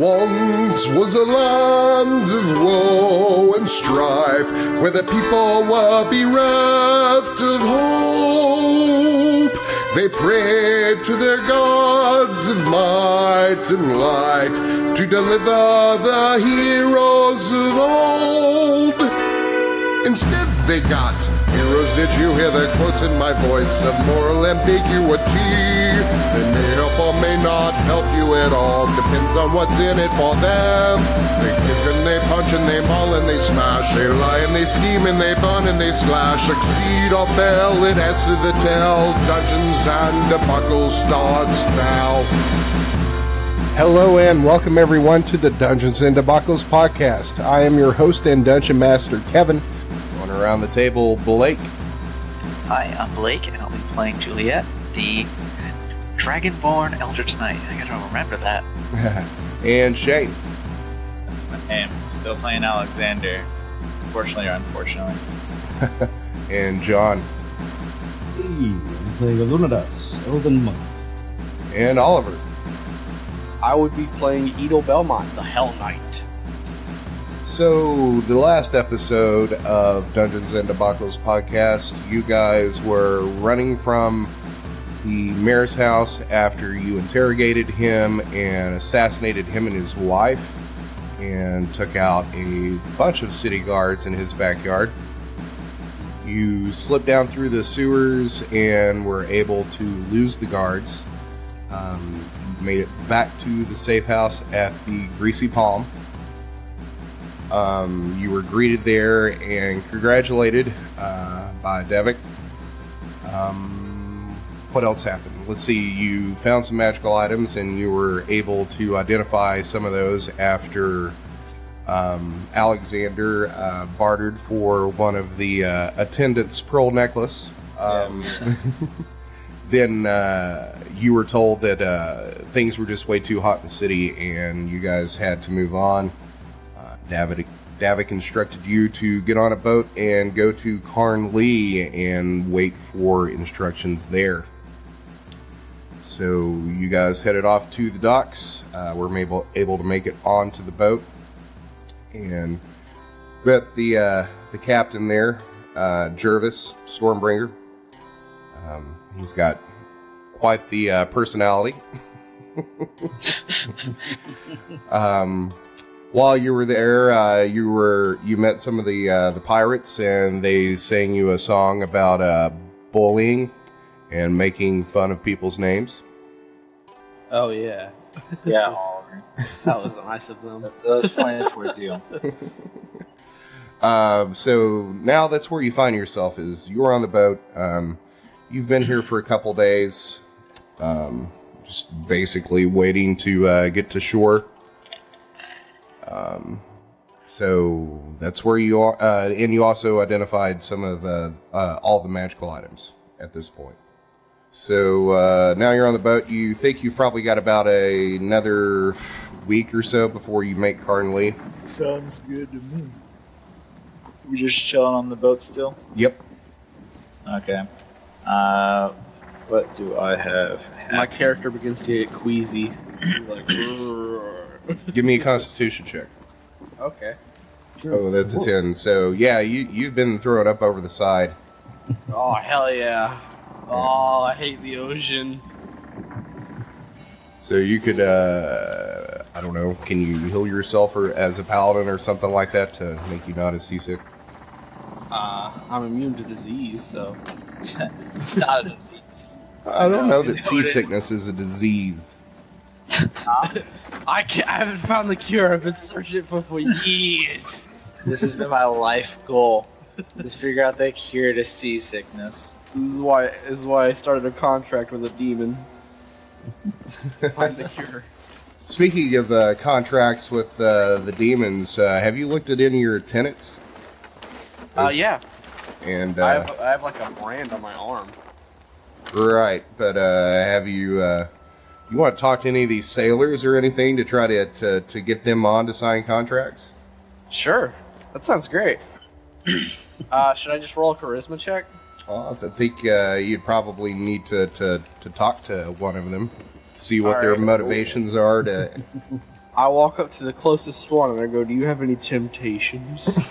Once was a land of woe and strife, where the people were bereft of hope. They prayed to their gods of might and light to deliver the heroes of old. Instead they got heroes. Did you hear the quotes in my voice of moral ambiguity? They may help or may not help you at all. Depends on what's in it for them. They kick and they punch and they maul and they smash. They lie and they scheme and they burn and they slash. Succeed or fail, it adds to the tale. Dungeons and Debacle starts now. Hello and welcome everyone to the Dungeons and Debacles podcast. I am your host and dungeon master, Kevin. Going around the table, Blake. Hi, I'm Blake, and I'll be playing Juliet, the Dragonborn Eldritch Knight. I gotta remember that. And Shane. That's my name. Still playing Alexander. Fortunately or unfortunately. And John. Hey, I'm playing Alunodas, Elven monk. And Oliver. I would be playing Edel Belmont, the Hell Knight. So, the last episode of Dungeons and Debacles podcast, you guys were running from the mayor's house after you interrogated him and assassinated him and his wife, and took out a bunch of city guards in his backyard. You slipped down through the sewers and were able to lose the guards. Made it back to the safe house at the Greasy Palm. You were greeted there and congratulated by Devik. What else happened? Let's see, you found some magical items and you were able to identify some of those after Alexander bartered for one of the attendants' pearl necklace. Then you were told that things were just way too hot in the city and you guys had to move on. Davik instructed you to get on a boat and go to Carnley and wait for instructions there. So you guys headed off to the docks. Were able to make it onto the boat. And with the captain there, Jervis Stormbringer. He's got quite the personality. While you were there, you met some of the pirates, and they sang you a song about bullying and making fun of people's names. Oh, yeah. Yeah, Oliver. That was nice of them. That was pointed towards you. So now that's where you find yourself, is you're on the boat. You've been here for a couple days, just basically waiting to get to shore. So that's where you are, and you also identified some of all the magical items at this point. So now you're on the boat. You think you've probably got about another week or so before you make Carnley. Sounds good to me. We just chilling on the boat still? Yep. Okay. What do I have? My character begins to get queasy. Like, Give me a Constitution check. okay. Oh, that's a 10. So yeah, you've been throwing up over the side. Oh, hell yeah. Oh, I hate the ocean. So you could, I don't know, can you heal yourself or as a paladin or something like that to make you not as seasick? I'm immune to disease, so... It's not a disease. I don't know that seasickness is a disease. I haven't found the cure. I've been searching for years. This has been my life goal. To figure out the cure to seasickness. This is why I started a contract with a demon. Find the cure. Speaking of contracts with the demons, have you looked at any of your tenants? Yeah. And I have like a brand on my arm. Right, but have you you want to talk to any of these sailors or anything to try to get them on to sign contracts? Sure, that sounds great. Should I just roll a charisma check? I think you'd probably need to talk to one of them, see what their motivations are to I walk up to the closest one and I go, "Do you have any temptations?"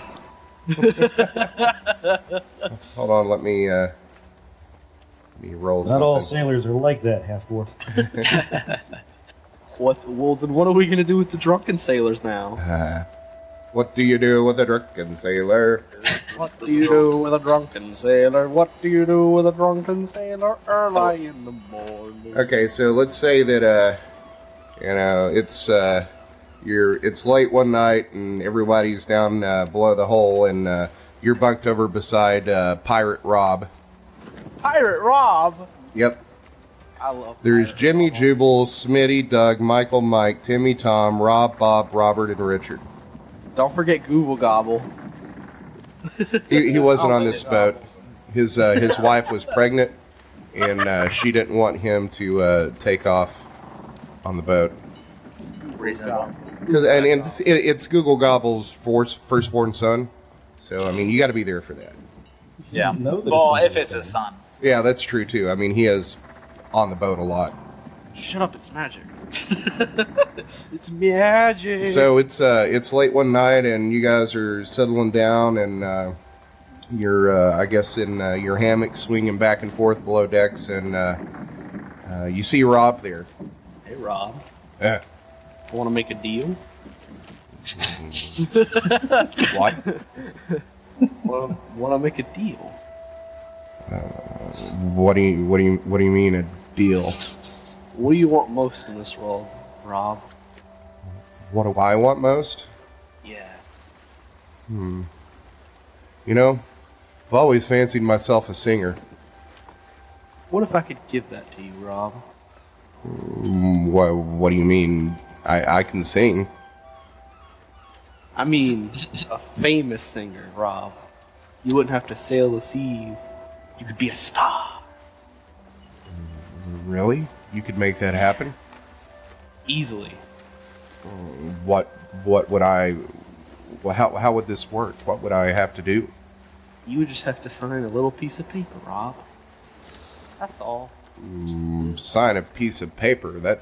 Hold on, let me roll something. Not all sailors are like that, half-dwarf. Well, then what are we gonna do with the drunken sailors now? What do you do with a drunken sailor? What do you do with a drunken sailor? What do you do with a drunken sailor early in the morning? Okay, so let's say that it's late one night and everybody's down below the hole and you're bunked over beside Pirate Rob. Pirate Rob? Yep. I love There's Pirate Jimmy, Rob. Jubal, Smitty, Doug, Michael, Mike, Timmy, Tom, Rob, Bob, Robert, and Richard. Don't forget Google Gobble. He wasn't on this boat. His wife was pregnant, and she didn't want him to take off on the boat. Reasonable. And it's Google Gobble's firstborn son, so I mean you got to be there for that. Yeah. know that Well, it's if not it's the a same. son. Yeah, that's true too. I mean he is on the boat a lot. Shut up, it's magic. It's magic. So it's late one night, and you guys are settling down, and you're I guess in your hammock swinging back and forth below decks, and you see Rob there. Hey, Rob. Yeah. Want to make a deal? What? Want to make a deal? What do you mean a deal? What do you want most in this world, Rob? What do I want most? Yeah. You know, I've always fancied myself a singer. What if I could give that to you, Rob? What do you mean? I can sing. I mean, a famous singer, Rob. You wouldn't have to sail the seas. You could be a star. Really? You could make that happen? Easily. What would I... Well, how would this work? What would I have to do? You would just have to sign a little piece of paper, Rob. That's all. Sign a piece of paper. That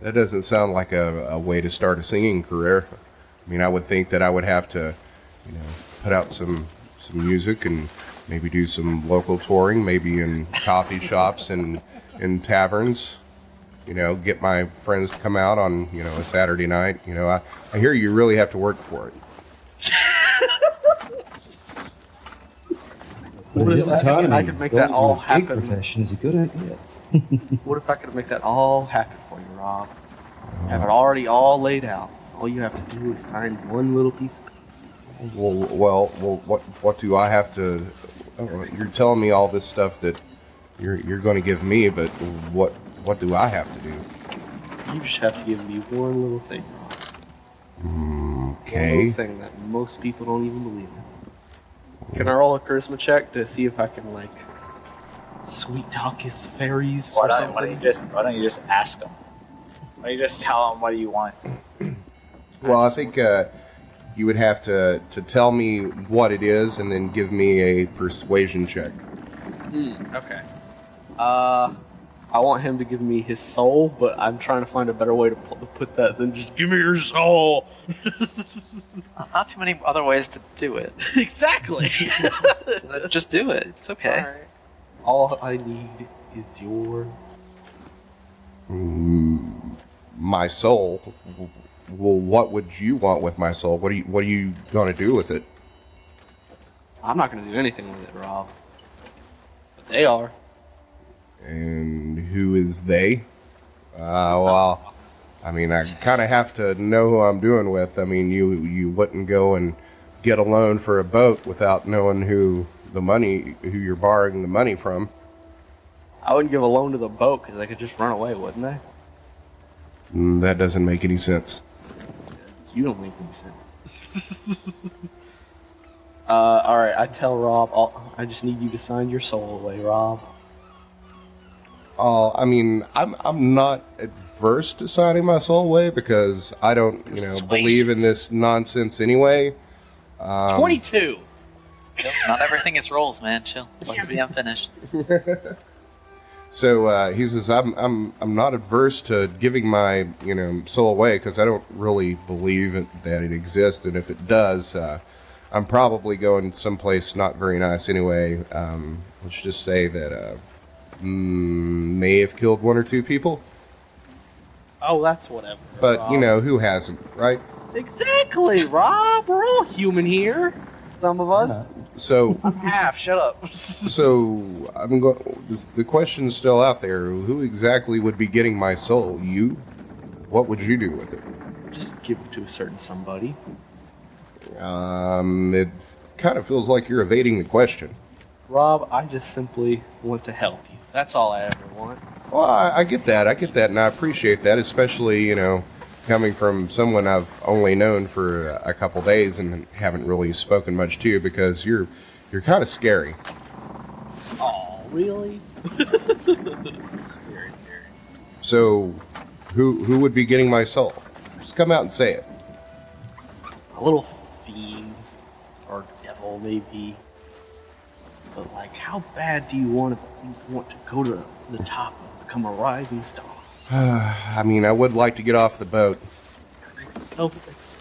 doesn't sound like a way to start a singing career. I mean, I would think that I would have to, put out some music and maybe do some local touring, maybe in coffee shops and in taverns. Get my friends to come out on, a Saturday night. I hear you really have to work for it. What if I could make that all happen? Profession is a good idea. What if I could make that all happen for you, Rob? Have it already all laid out. All you have to do is sign one little piece of paper. Well, what do I have to? You're telling me all this stuff that you're going to give me, but what do I have to do? You just have to give me one little thing, Rob. One Okay. little thing that most people don't even believe in. Can I roll a charisma check to see if I can, sweet talk his fairies Why or don't something? you just ask them? Why don't you just tell them what do you want? Well, I think you would have to tell me what it is and then give me a persuasion check. Okay. I want him to give me his soul, but I'm trying to find a better way to put that than just give me your soul. Not too many other ways to do it. Exactly. So then just do it. It's okay. Alright. All I need is your... My soul. Well, what would you want with my soul? What are you going to do with it? I'm not going to do anything with it, Rob. But they are. And who is they? Well, I mean, I kind of have to know who I'm doing with. I mean, you wouldn't go and get a loan for a boat without knowing who you're borrowing the money from. I wouldn't give a loan to the boat because they could just run away, wouldn't they? That doesn't make any sense. You don't make any sense. Alright, I tell Rob, I just need you to sign your soul away, Rob. I mean, I'm not adverse to signing my soul away because I don't, believe in this nonsense anyway. 22! Chill. Not everything is rolls, man. Chill. Let me be unfinished. So he says, I'm not adverse to giving my soul away because I don't really believe that it exists, and if it does, I'm probably going someplace not very nice anyway. Let's just say that may have killed one or two people. Oh, that's whatever. But, Rob. who hasn't, right? Exactly, Rob. We're all human here. Some of us. So, I'm half. Shut up. so I'm going. The question's still out there. Who exactly would be getting my soul? You? What would you do with it? Just give it to a certain somebody. It kind of feels like you're evading the question. Rob, I just simply want to help you. That's all I ever want. Well, I get that. And I appreciate that, especially, coming from someone I've only known for a couple days and haven't really spoken much to, because you're kind of scary. Oh, really? Scary. So, who would be getting my soul? Just come out and say it. A little fiend or devil, maybe. But how bad do you want to go to the top and become a rising star? I mean, I would like to get off the boat.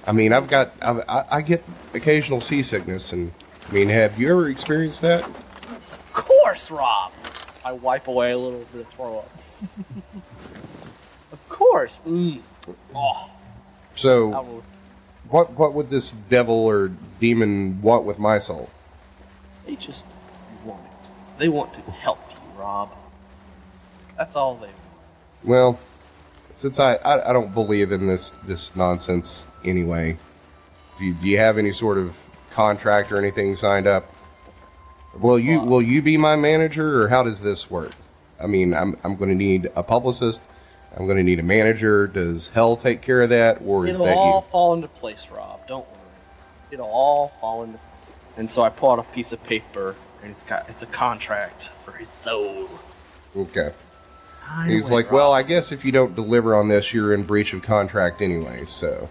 I get occasional seasickness, and have you ever experienced that? Of course, Rob. I wipe away a little bit of throw up. Of course. Oh. So, what would this devil or demon want with my soul? They just want it. They want to help you, Rob. That's all they want. Well, since I don't believe in this nonsense anyway, do you have any sort of contract or anything signed up? Will you be my manager, or how does this work? I'm going to need a publicist. I'm going to need a manager. Does hell take care of that, or is that you? It'll all fall into place, Rob. Don't worry. It'll all fall into place. And so I pull out a piece of paper, and it's a contract for his soul. Okay. He's like, well, I guess if you don't deliver on this, you're in breach of contract anyway, so.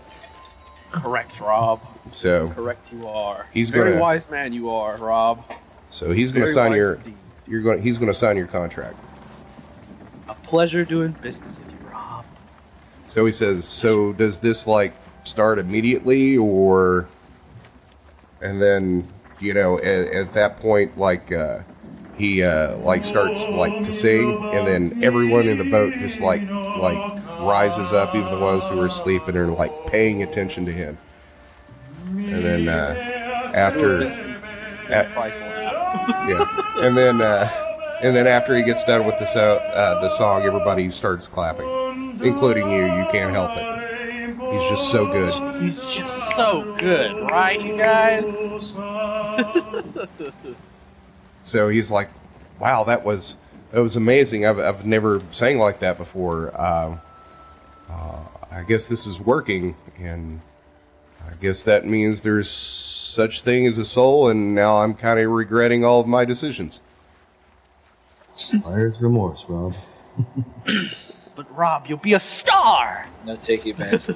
Correct, Rob. So. Correct you are. He's Very wise man you are, Rob. So he's going to sign he's going to sign your contract. A pleasure doing business with you, Rob. So he says, so does this, start immediately, or. And then, at that point, he starts to sing, and then everyone in the boat just rises up, even the ones who are asleep, and are paying attention to him. And then after after he gets done with the song, everybody starts clapping, including you. You can't help it. He's just so good. He's just so good, right, you guys? So he's like, wow, that was amazing. I've never sang like that before. I guess this is working, and I guess that means there's such thing as a soul, and now I'm kind of regretting all of my decisions. Buyer's remorse, Rob. But Rob, you'll be a star! No take advantage.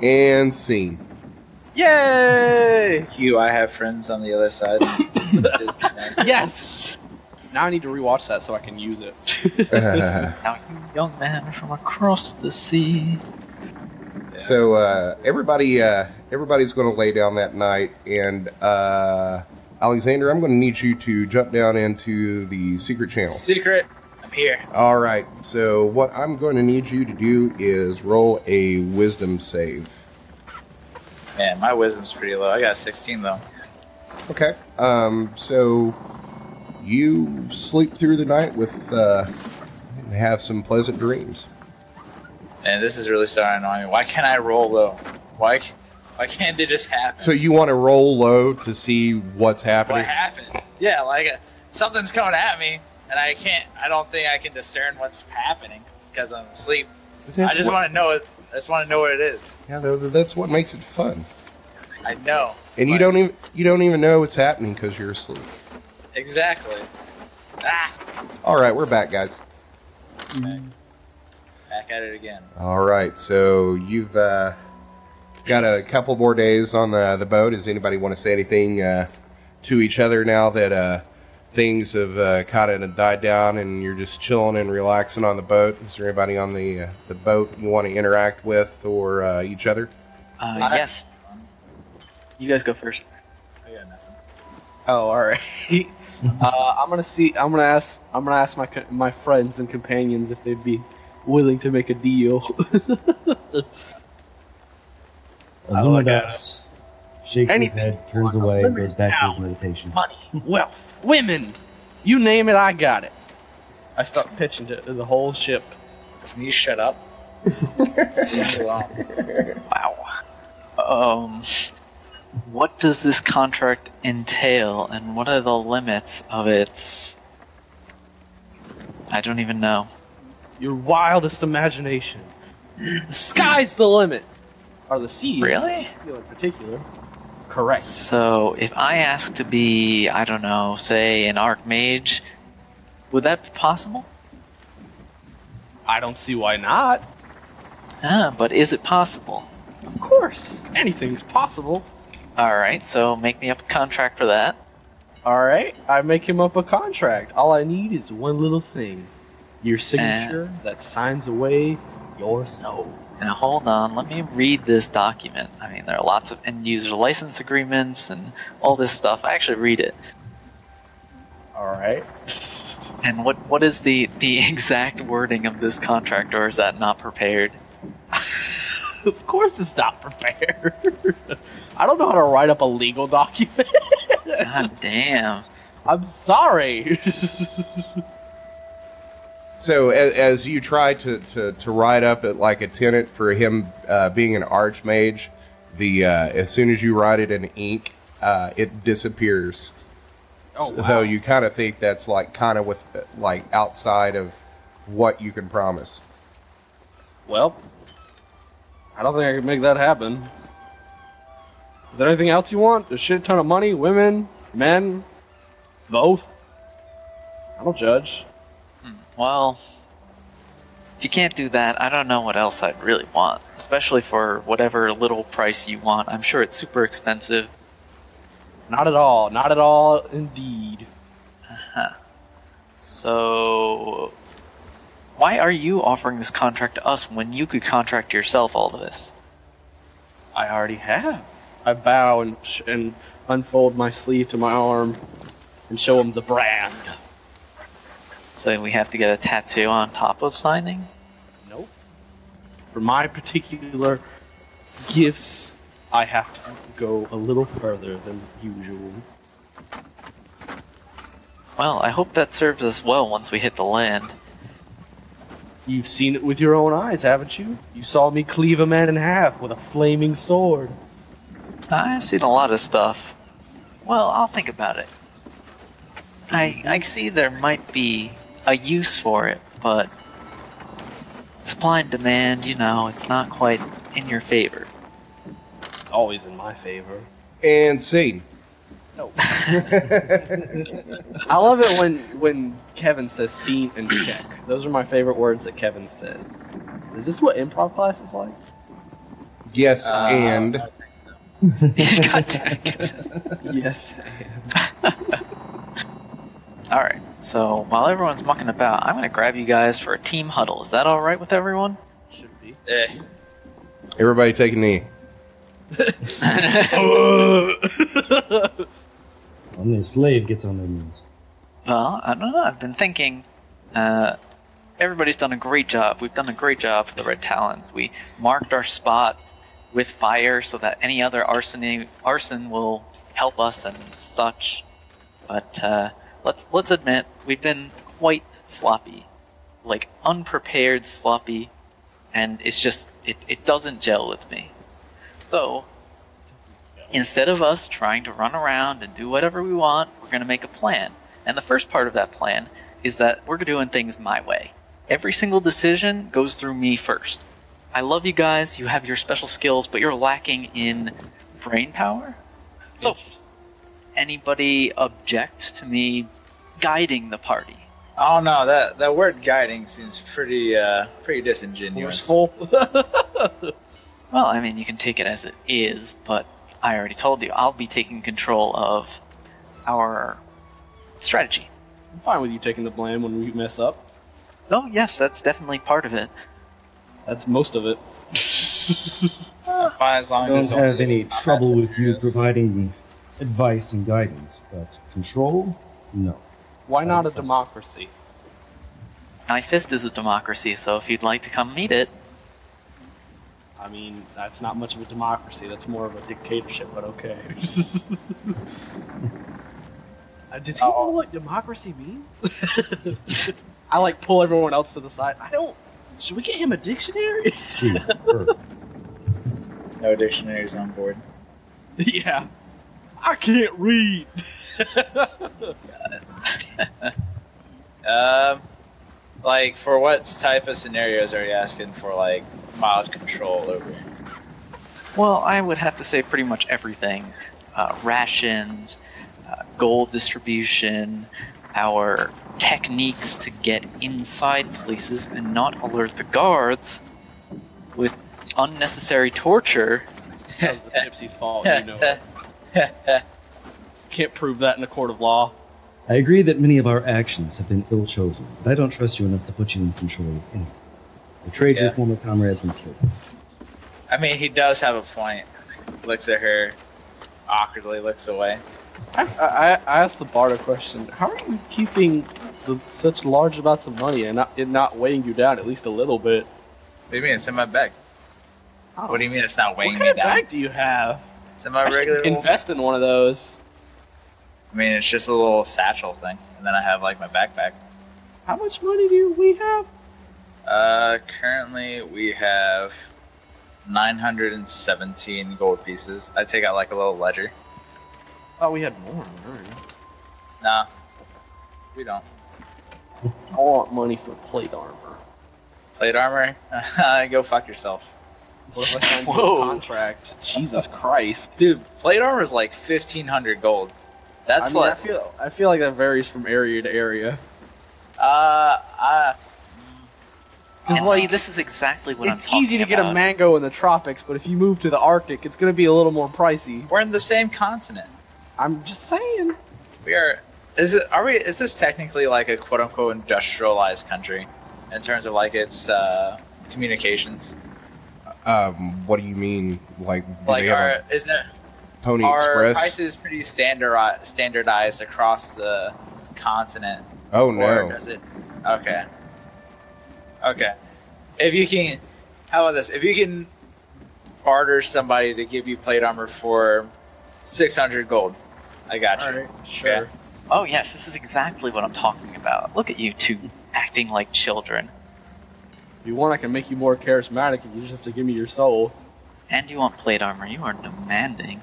And scene. Yay! Hugh, I have friends on the other side. Yes! Now I need to rewatch that so I can use it. Now, you young man from across the sea. So everybody's going to lay down that night, and Alexander, I'm going to need you to jump down into the secret channel. Secret? I'm here. All right. So what I'm going to need you to do is roll a wisdom save. Man, my wisdom's pretty low. I got 16 though. Okay. So you sleep through the night with and have some pleasant dreams. Man, this is really starting to annoy me. Why can't I roll low? Why can't it just happen? So you want to roll low to see what's happening? What happened? Yeah, something's coming at me, and I don't think I can discern what's happening because I'm asleep. I just want to know it. I just want to know what it is. Yeah, that's what makes it fun. I know. And you don't even know what's happening because you're asleep. Exactly. Ah. All right, we're back, guys. Back at it again. All right, so you've got a couple more days on the boat. Does anybody want to say anything to each other now that things have kind of died down and you're just chilling and relaxing on the boat. Is there anybody on the boat you want to interact with or each other? Yes. You guys go first. I got nothing. Oh, all right. I'm gonna ask my friends and companions if they'd be willing to make a deal. Alunodas shakes his Anything. head, turns away, and goes back to his meditation. Money, wealth, women, you name it, I got it. I start pitching to the whole ship. Can you shut up? Wow. What does this contract entail, and what are the limits of its... I don't even know. Your wildest imagination. The sky's the limit. Or the sea. Really? In particular. Correct. So, if I ask to be, I don't know, say an archmage, would that be possible? I don't see why not. But is it possible? Of course. Anything's possible. Alright, so make me up a contract for that. Alright, I make him up a contract. All I need is one little thing. Your signature that signs away your soul. Now hold on, let me read this document. I mean, there are lots of end-user license agreements and all this stuff. I actually read it. Alright. And what is the exact wording of this contract, or is that not prepared? Of course it's not prepared. I don't know how to write up a legal document. God damn. I'm sorry. So as you try to write up it like a tenant for him being an archmage, as soon as you write it in ink, it disappears. Oh, wow. So you kind of think that's like kind of with like outside of what you can promise. Well, I don't think I can make that happen. Is there anything else you want? A shit ton of money, women, men, both? I don't judge. Well, if you can't do that, I don't know what else I'd really want. Especially for whatever little price you want. I'm sure it's super expensive. Not at all. Not at all, indeed. So, why are you offering this contract to us when you could contract yourself all of this? I already have. I bow and unfold my sleeve to my arm and show him the brand. So we have to get a tattoo on top of signing? Nope. For my particular gifts, I have to go a little further than usual. Well, I hope that serves us well once we hit the land. You've seen it with your own eyes, haven't you? You saw me cleave a man in half with a flaming sword. I've seen a lot of stuff. Well, I'll think about it. I see there might be a use for it, but supply and demand, you know, it's not quite in your favor. It's always in my favor. And scene. No. I love it when Kevin says scene and check. Those are my favorite words that Kevin says. Is this what improv class is like? Yes, and... God damn it. Yes. Alright, so while everyone's mucking about, I'm going to grab you guys for a team huddle. Is that alright with everyone? Should be. Everybody take a knee. Only a slave gets on their knees. Well, I don't know. I've been thinking. Everybody's done a great job. We've done a great job for the Red Talons. We marked our spot with fire so that any other arson will help us and such. But let's admit we've been quite sloppy, like unprepared sloppy, and it's just it doesn't gel with me. So instead of us trying to run around and do whatever we want, we're going to make a plan. And the first part of that plan is that we're doing things my way. Every single decision goes through me first. I love you guys, you have your special skills, but you're lacking in brain power. So, anybody object to me guiding the party? Oh no, that word guiding seems pretty disingenuous. Forceful. Well, I mean, you can take it as it is, but I already told you, I'll be taking control of our strategy. I'm fine with you taking the blame when we mess up. Oh, yes, that's definitely part of it. That's most of it. Fine, as long I as don't it's have any trouble with you scenarios. providing advice and guidance, but control? No. Why not a democracy? My fist is a democracy, so if you'd like to come meet it, I mean, that's not much of a democracy. That's more of a dictatorship, but okay. Does he know what democracy means? I like pull everyone else to the side. I don't. Should we get him a dictionary? Gee, perfect. No dictionaries on board. Yeah. I can't read. Like, for what type of scenarios are you asking for, like, mild control over? well, I would have to say pretty much everything. Rations, gold distribution, our techniques to get inside places and not alert the guards with unnecessary torture. That was the gypsy's fault, you know it. Can't prove that in a court of law. I agree that many of our actions have been ill-chosen, but I don't trust you enough to put you in control of anything. Betrayed your former comrades and killed them. I mean, he does have a point. Looks at her, awkwardly looks away. I asked the bard a question. How are you keeping such large amounts of money and it not weighing you down at least a little bit? What do you mean? It's in my bag. Oh. What do you mean it's not weighing What kind me of down? bag do you have? It's in my I should regular little... invest in one of those. I mean, it's just a little satchel thing. And then I have, like, my backpack. How much money do we have? Currently we have 917 gold pieces. I take out, like, a little ledger. Thought we had more. Nah, we don't. I want money for plate armor. Plate armor? Go fuck yourself. What if I signed you Whoa. a contract? Jesus Christ. Dude, plate armor is like 1,500 gold. That's I feel like that varies from area to area. And like, see, this is exactly what I'm It's talking easy to get a about. mango in the tropics, but if you move to the Arctic, it's going to be a little more pricey. we're in the same continent. I'm just saying. We are. Is this technically like a quote unquote industrialized country in terms of like its communications? What do you mean? Like, do Like, they have isn't it? a Pony Are Express? prices pretty standardized across the continent? Oh Or no. does it? Okay. Okay. If you can, how about this? If you can barter somebody to give you plate armor for 600 gold, I got you. Alright, sure. Okay. Oh yes, this is exactly what I'm talking about. Look at you two acting like children. If you want, I can make you more charismatic, and you just have to give me your soul. And you want plate armor, you are demanding.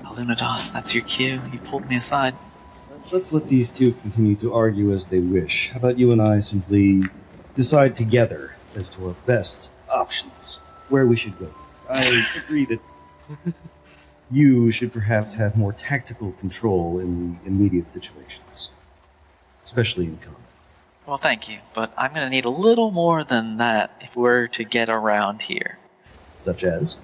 Alunodas, that's your cue. You pulled me aside. Let's let these two continue to argue as they wish. How about you and I simply decide together as to our best options, where we should go? I agree that you should perhaps have more tactical control in the immediate situations, especially in combat. Well, thank you, but I'm gonna need a little more than that if we're to get around here. Such as?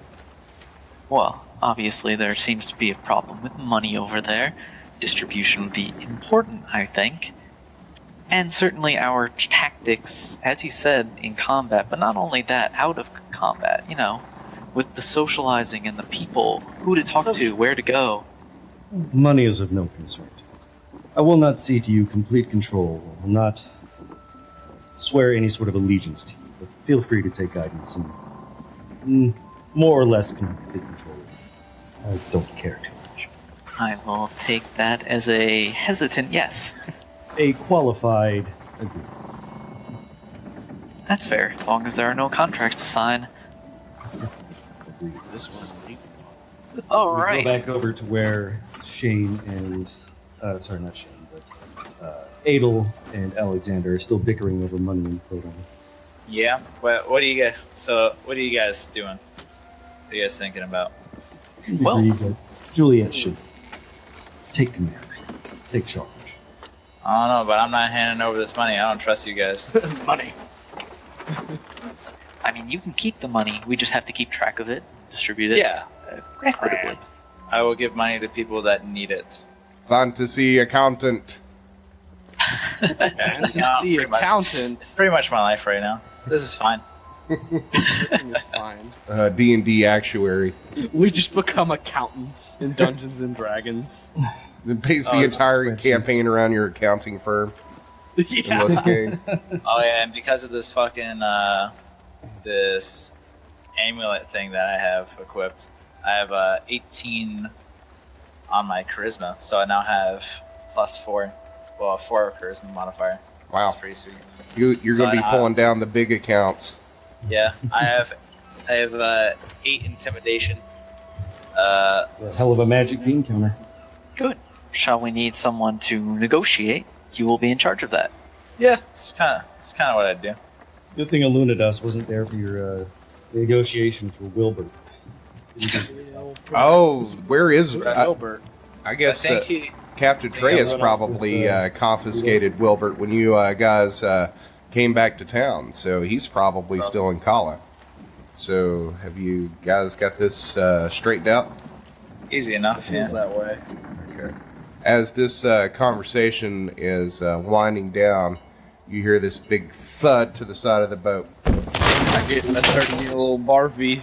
Well, obviously there seems to be a problem with money over there. Distribution would be important, I think. And certainly our tactics, as you said, in combat, but not only that, out of combat, you know, with the socializing and the people, who to talk to, where to go. Money is of no concern to me. I will not cede to you complete control. I will not swear any sort of allegiance to you, but feel free to take guidance and more or less complete control. I don't care too much. I will take that as a hesitant yes. A qualified agreement. That's fair, as long as there are no contracts to sign. Agreed. This one. All We right. go back over to where Shane and sorry, not Shane, but Edel and Alexander are still bickering over money and plate armor. Yeah. What do you guys? So what are you guys doing? What are you guys thinking about? Well- Agreed that Juliet should take command, take charge. I don't know, but I'm not handing over this money. I don't trust you guys. Money. I mean, you can keep the money, we just have to keep track of it, distribute it Yeah. equitably. I will give money to people that need it. Fantasy accountant. Fantasy accountant. It's pretty much my life right now. This is fine. It's fine. D&D actuary. We just become accountants in Dungeons and Dragons. It pays the entire campaign around your accounting firm. Yeah. In this game. Oh yeah, and because of this fucking this amulet thing that I have equipped, I have 18 on my charisma, so I now have +4. Well, 4 charisma modifier. Wow. That's pretty sweet. You're going to be pulling down the big accounts. Yeah, I have 8 intimidation. A hell of a magic bean counter. Good. Shall we need someone to negotiate? You will be in charge of that. Yeah, it's kind of what I do. Good thing Alunodas wasn't there for your negotiation for Wilbert. Oh, where is Wilbert? I guess Thank you. Captain Trey has run off probably with, confiscated Wilbert when you guys came back to town, so he's probably still in Kala. So have you guys got this straightened out? Easy enough. Yeah. That way. Okay. As this conversation is winding down, you hear this big thud to the side of the boat. I get a 30-year-old Barfy.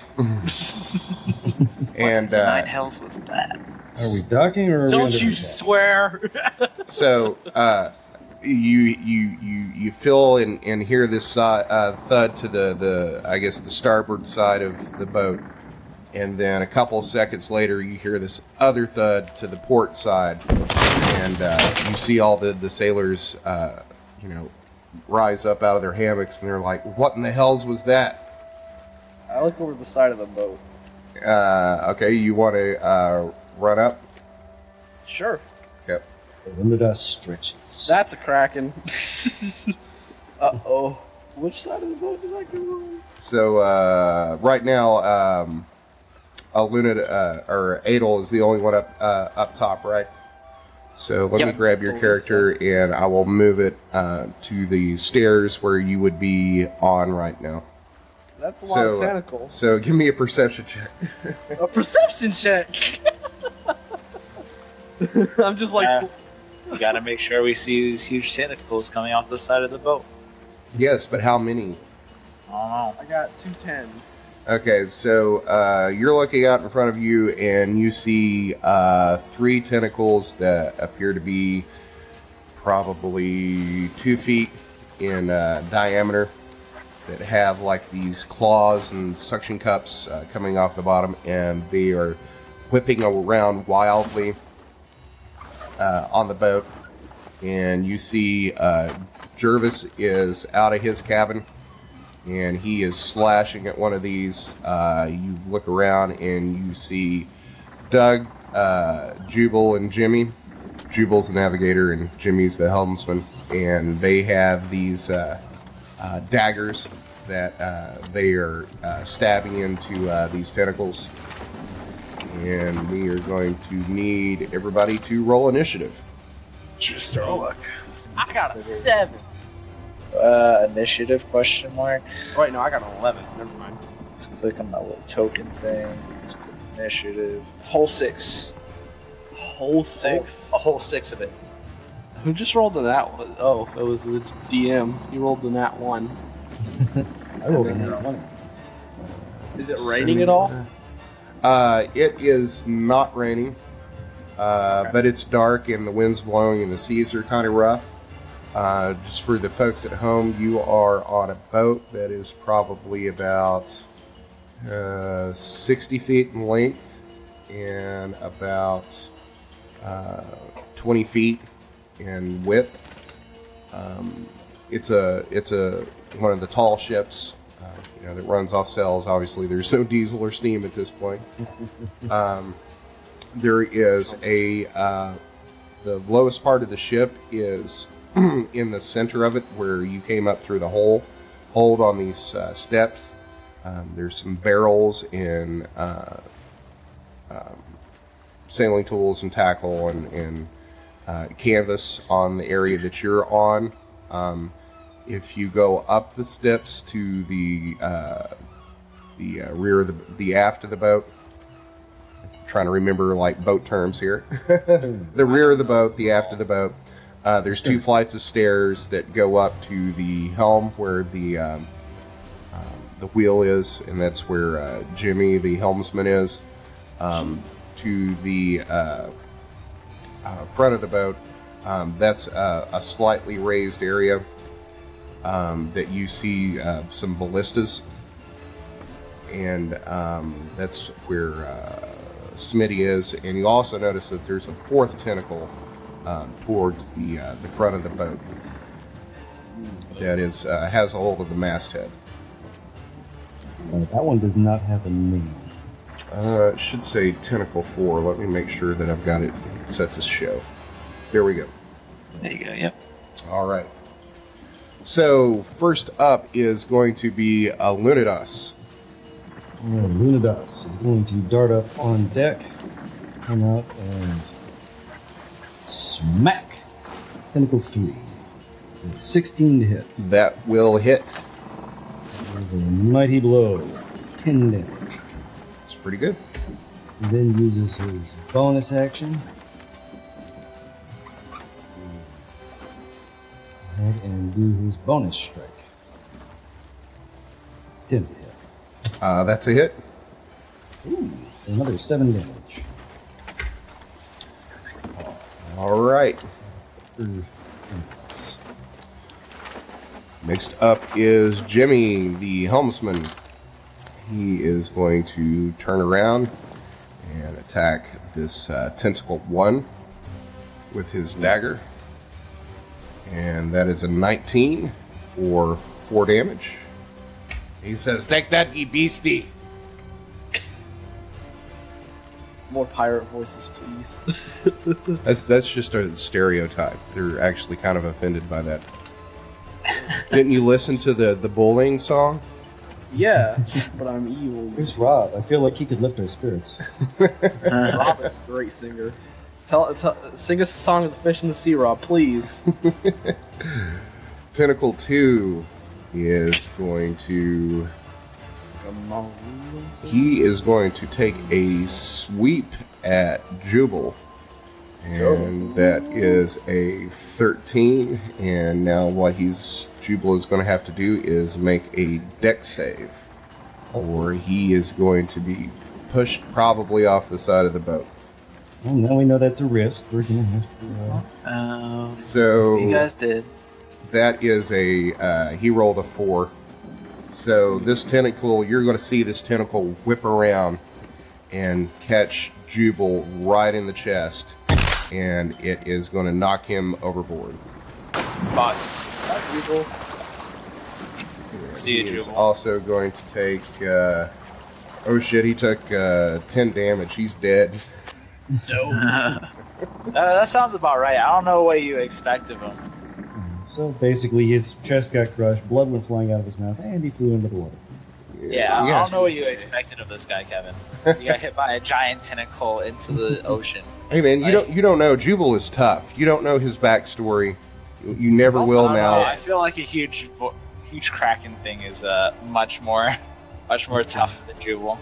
And Nine hells was that? Are we docking or are we Don't under you attack? swear! so you feel and hear this thud to the I guess the starboard side of the boat, and then a couple of seconds later you hear this other thud to the port side, and you see all the sailors rise up out of their hammocks, and they're like, "What in the hells was that?" I look over the side of the boat. Okay, you want to run up? Sure. Okay. Alunodas stretches. That's a kraken. Uh-oh. Which side of the boat did I go on? So right now, or Edel is the only one up top, right? So let me grab your character, and I will move it to the stairs where you would be on right now. That's a lot of tentacles. So give me a perception check. A perception check! I'm just like... We gotta make sure we see these huge tentacles coming off the side of the boat. Yes, but how many? I don't know. I got 2 10s. Okay, so you're looking out in front of you, and you see 3 tentacles that appear to be probably 2 feet in diameter, that have like these claws and suction cups coming off the bottom, and they are whipping around wildly on the boat. And you see Jervis is out of his cabin, and he is slashing at one of these. You look around and you see Doug, Jubal, and Jimmy. Jubal's the navigator and Jimmy's the helmsman, and they have these daggers that they are stabbing into these tentacles. And we are going to need everybody to roll initiative. Just throw a look. I got a 7. Initiative question mark. Oh, wait, no, I got an 11. Never mind. Let's click on that little token thing. Let's put initiative. Whole 6. Whole 6? A whole 6 of it. Who just rolled the nat one? Oh, it was the DM. He rolled the nat 1. I rolled a nat 1. Is it raining at all? It is not raining, but it's dark and the wind's blowing and the seas are kind of rough. Just for the folks at home, you are on a boat that is probably about 60 feet in length and about 20 feet in width. It's a one of the tall ships. That runs off sails. Obviously, there's no diesel or steam at this point. There is the lowest part of the ship is in the center of it, where you came up through the hold on these steps. There's some barrels and sailing tools and tackle and canvas on the area that you're on. If you go up the steps to the rear of the aft of the boat, I'm trying to remember like boat terms here. The rear of the boat, the aft of the boat, There's 2 flights of stairs that go up to the helm where the wheel is, and that's where Jimmy, the helmsman, is. To the front of the boat, that's a slightly raised area that you see some ballistas, and that's where Smitty is. And you also notice that there's a 4th tentacle towards the front of the boat that is has a hold of the masthead. That one does not have a name. It should say Tentacle 4. Let me make sure that I've got it set to show. There we go. There you go, yep. All right. So, first up is going to be Alunodas. Alunodas is going to dart up on deck, come out, and smack! Tentacle 3. 16 to hit. That will hit. That is a mighty blow. 10 damage. It's pretty good. He then uses his bonus action. Go ahead and do his bonus strike. 10 to hit. That's a hit. Ooh, another 7 damage. All right. Next up is Jimmy, the helmsman. He is going to turn around and attack this Tentacle 1 with his dagger. And that is a 19 for 4 damage. He says, "Take that, ye beastie!" More pirate voices, please. That's just a stereotype. They're actually kind of offended by that. Didn't you listen to the bullying song? Yeah, but I'm evil. Where's Rob? I feel like he could lift our spirits. Rob is a great singer. Sing us a song of the fish in the sea, Rob, please. Tentacle 2 is going to... He is going to take a sweep at Jubal. And that is a 13. And now what Jubal is going to have to do is make a dex save. Or he is going to be pushed probably off the side of the boat. Well, now we know that's a risk. We're going to have to... So You guys did. That is he rolled a 4. So this tentacle, you're going to see this tentacle whip around and catch Jubal right in the chest. And it is going to knock him overboard. But Jubal. See you, He is Jubal. also going to take... oh shit, he took 10 damage. He's dead. That sounds about right. I don't know what you expect of him. So basically, his chest got crushed, blood went flying out of his mouth, and he flew into the water. Yeah, I don't know what you expected of this guy, Kevin. You got hit by a giant tentacle into the ocean. Hey man, you don't know. Jubal is tough. You don't know his backstory. You never Also, will I don't now. know, I feel like a huge kraken thing is much more tough than Jubal.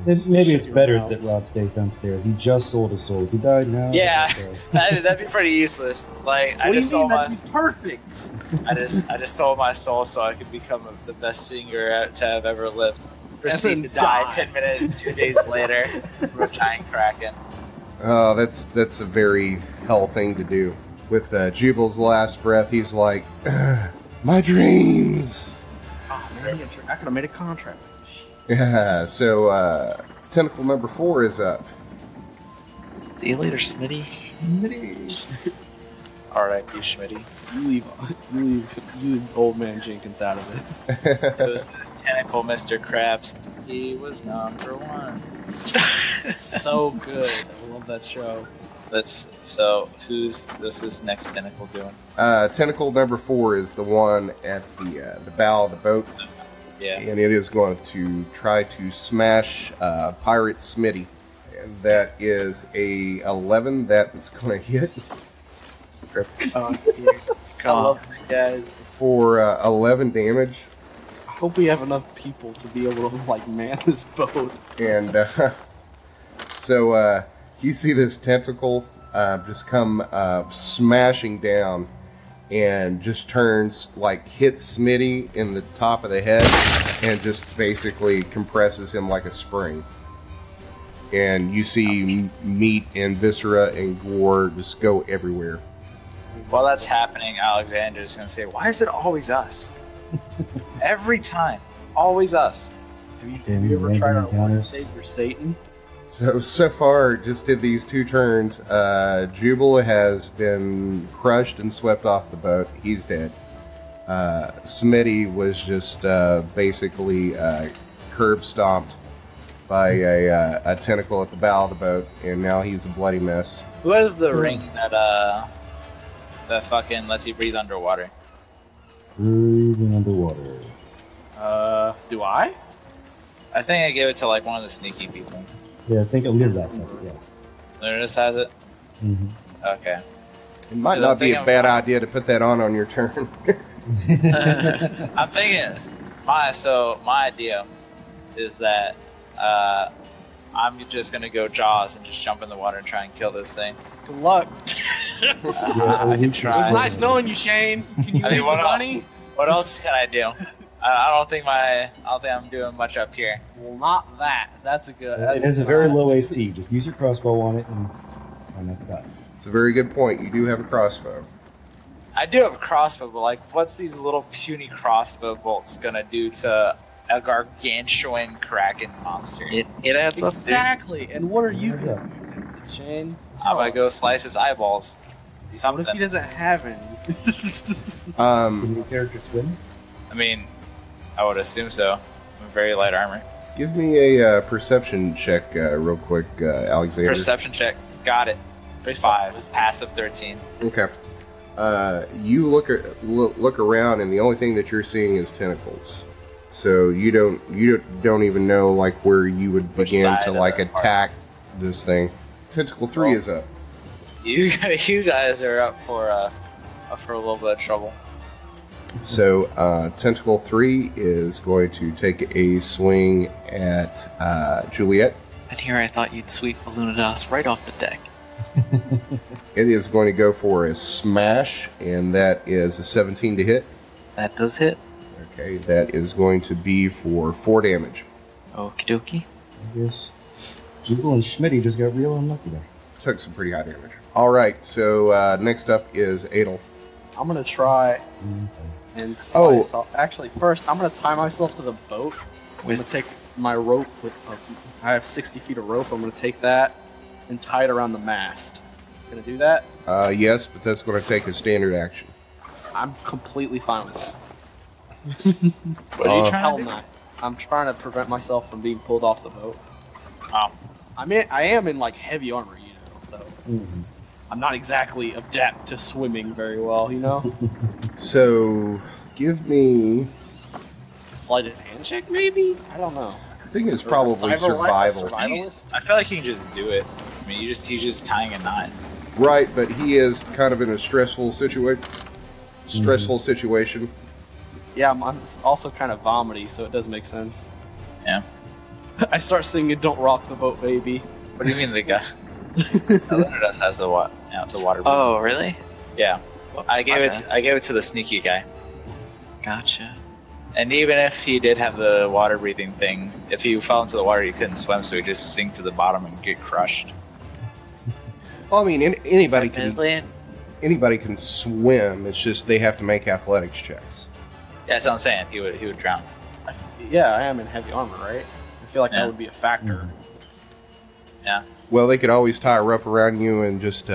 Maybe it's better that Rob stays downstairs. He just sold his soul. If he died now... Yeah, that'd be pretty useless. Like, I just sold my... perfect. I just sold my soul so I could become the best singer to have ever lived. Proceed to die 10 minutes, 2 days later from a giant kraken. Oh, that's a very hell thing to do. With Jubal's last breath, he's like, "My dreams." Oh man, I could have made a contract. Yeah. So tentacle number 4 is up. See you later, Smitty. R.I.P. Schmitty. You leave old man Jenkins out of this. It was this tentacle, Mr. Krabs. He was number 1. So good. I love that show. Who's this next tentacle doing? Tentacle number 4 is the one at the bow of the boat. Yeah. And it is going to try to smash Pirate Smitty. And that is a 11 that is going to hit. I Come love you guys. For 11 damage. I hope we have enough people to be able to like man this boat. And so you see this tentacle just come smashing down and just turns, like, hits Smitty in the top of the head and just basically compresses him like a spring. And you see meat and viscera and gore just go everywhere. While that's happening, Alexander's going to say, why is it always us? Every time. Always us. Have you ever tried to Savior Satan? So far, just did these 2 turns. Jubal has been crushed and swept off the boat. He's dead. Smitty was just basically curb stomped by a tentacle at the bow of the boat, and now he's a bloody mess. Who has the ring that fucking lets you breathe underwater? Breathing underwater. Do I? I think I gave it to like one of the sneaky people. Yeah, I think Alunodas has it, yeah. Alunodas has it? Mm-hmm. Okay. It might not be a bad idea to put that on your turn. I'm thinking, my idea is that I'm just gonna go Jaws and just jump in the water and try and kill this thing. Good luck. I can try. It's nice knowing you, Shane. Can you leave the money? What else can I do? I don't think I'm doing much up here. Well, not that. That's a good. It has a very low AC. Just use your crossbow on it and that's about it. It's a very good point. You do have a crossbow. I do have a crossbow, but like, what's these little puny crossbow bolts gonna do to a gargantuan kraken monster? It adds up. Exactly. And what are you doing, Shane? I'm gonna go slice his eyeballs. What Something. if he doesn't have any? Can your character swim? I mean, I would assume so. I'm very light armor. Give me a perception check real quick, Alexander. Perception check. Got it. 5. Passive 13. Okay. You look around, and the only thing that you're seeing is tentacles. So you don't even know like where you would begin to like attack this thing. Tentacle 3 is up. You guys are up for a little bit of trouble. So Tentacle 3 is going to take a swing at Juliet. And here I thought you'd sweep Alunodas right off the deck. It is going to go for a smash, and that is a 17 to hit. That does hit. Okay, that is going to be for 4 damage. Okie dokie. I guess Jubal and Schmitty just got real unlucky there. Took some pretty high damage. Alright, so next up is Edel. I'm gonna try and actually first I'm gonna tie myself to the boat. I'm gonna take my rope I have 60 feet of rope. I'm gonna take that and tie it around the mast. Gonna do that? Yes, but that's going to take a standard action. I'm completely fine with that. What are you trying to do? Not. I'm trying to prevent myself from being pulled off the boat. Oh. I am in like heavy armor, so I'm not exactly adept to swimming very well, So, give me... Sleight of hand check, maybe? I don't know. I think it's probably survival. Survivalist? I feel like you can just do it. I mean, he's just tying a knot. Right, but he is kind of in a stressful situation. Yeah, I'm also kind of vomity, so it does make sense. Yeah. I start singing "Don't Rock the Boat, Baby." What do you mean the guy? Alunodas has the water. Oh, really? Yeah. Whoops, I gave it to the sneaky guy. Gotcha. And even if he did have the water breathing thing, if he fell into the water, he couldn't swim, so he'd just sink to the bottom and get crushed. Well, I mean, anybody can swim. It's just they have to make athletics checks. Yeah, that's what I'm saying. He would drown. Yeah, I am in heavy armor, right? I feel like that would be a factor. Yeah. Well, they could always tie a rope around you and just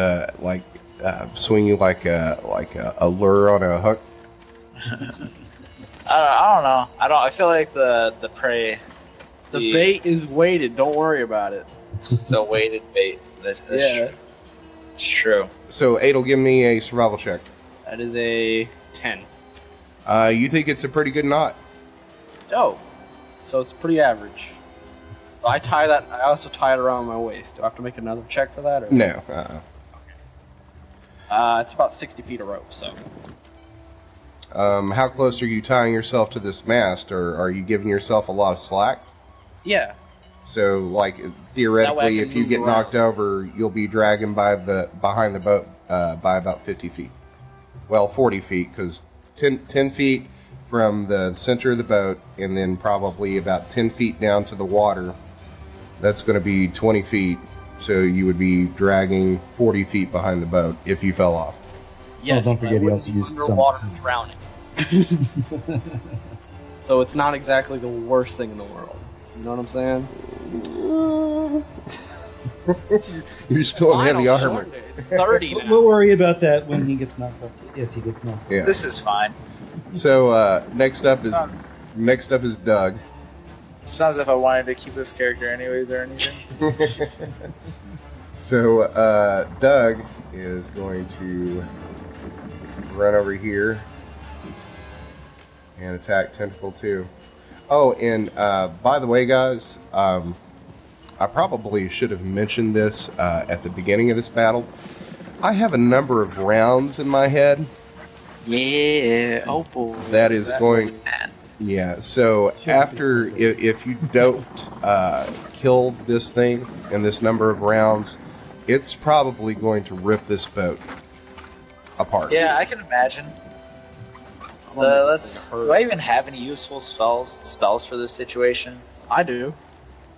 swing you like a lure on a hook. I don't know. I feel like the prey. The bait is weighted. Don't worry about it. It's a weighted bait. That's Yeah. It's true. So, Edel, give me a survival check. That is a 10. You think it's a pretty good knot? Oh, so it's pretty average. So I tie that. I also tie it around my waist. Do I have to make another check for that? Or? No. It's about 60 feet of rope. So. How close are you tying yourself to this mast, or are you giving yourself a lot of slack? Yeah. So, like, That way I theoretically, can if you move get around. knocked over, you'll be dragging behind the boat by about 50 feet. Well, 40 feet, because 10 feet from the center of the boat, and then probably about 10 feet down to the water. That's going to be 20 feet, so you would be dragging 40 feet behind the boat if you fell off. Yes, don't but I forget he wouldn't also be used underwater some- drowning. So it's not exactly the worst thing in the world. You know what I'm saying? You're still in Fine, heavy I'll armor. shorten it. It's 30 now. We'll worry about that when he gets knocked up. If he gets knocked up. Yeah. This is fine. So next up is Doug. Sounds as if I wanted to keep this character anyways or anything. So Doug is going to run over here and attack Tentacle 2. Oh, and by the way, guys, I probably should have mentioned this at the beginning of this battle. I have a number of rounds in my head. Yeah. Oh boy. That is going. Man. Yeah. So after, if you don't kill this thing in this number of rounds, it's probably going to rip this boat apart. Yeah, I can imagine. Do I even have any useful spells for this situation? I do.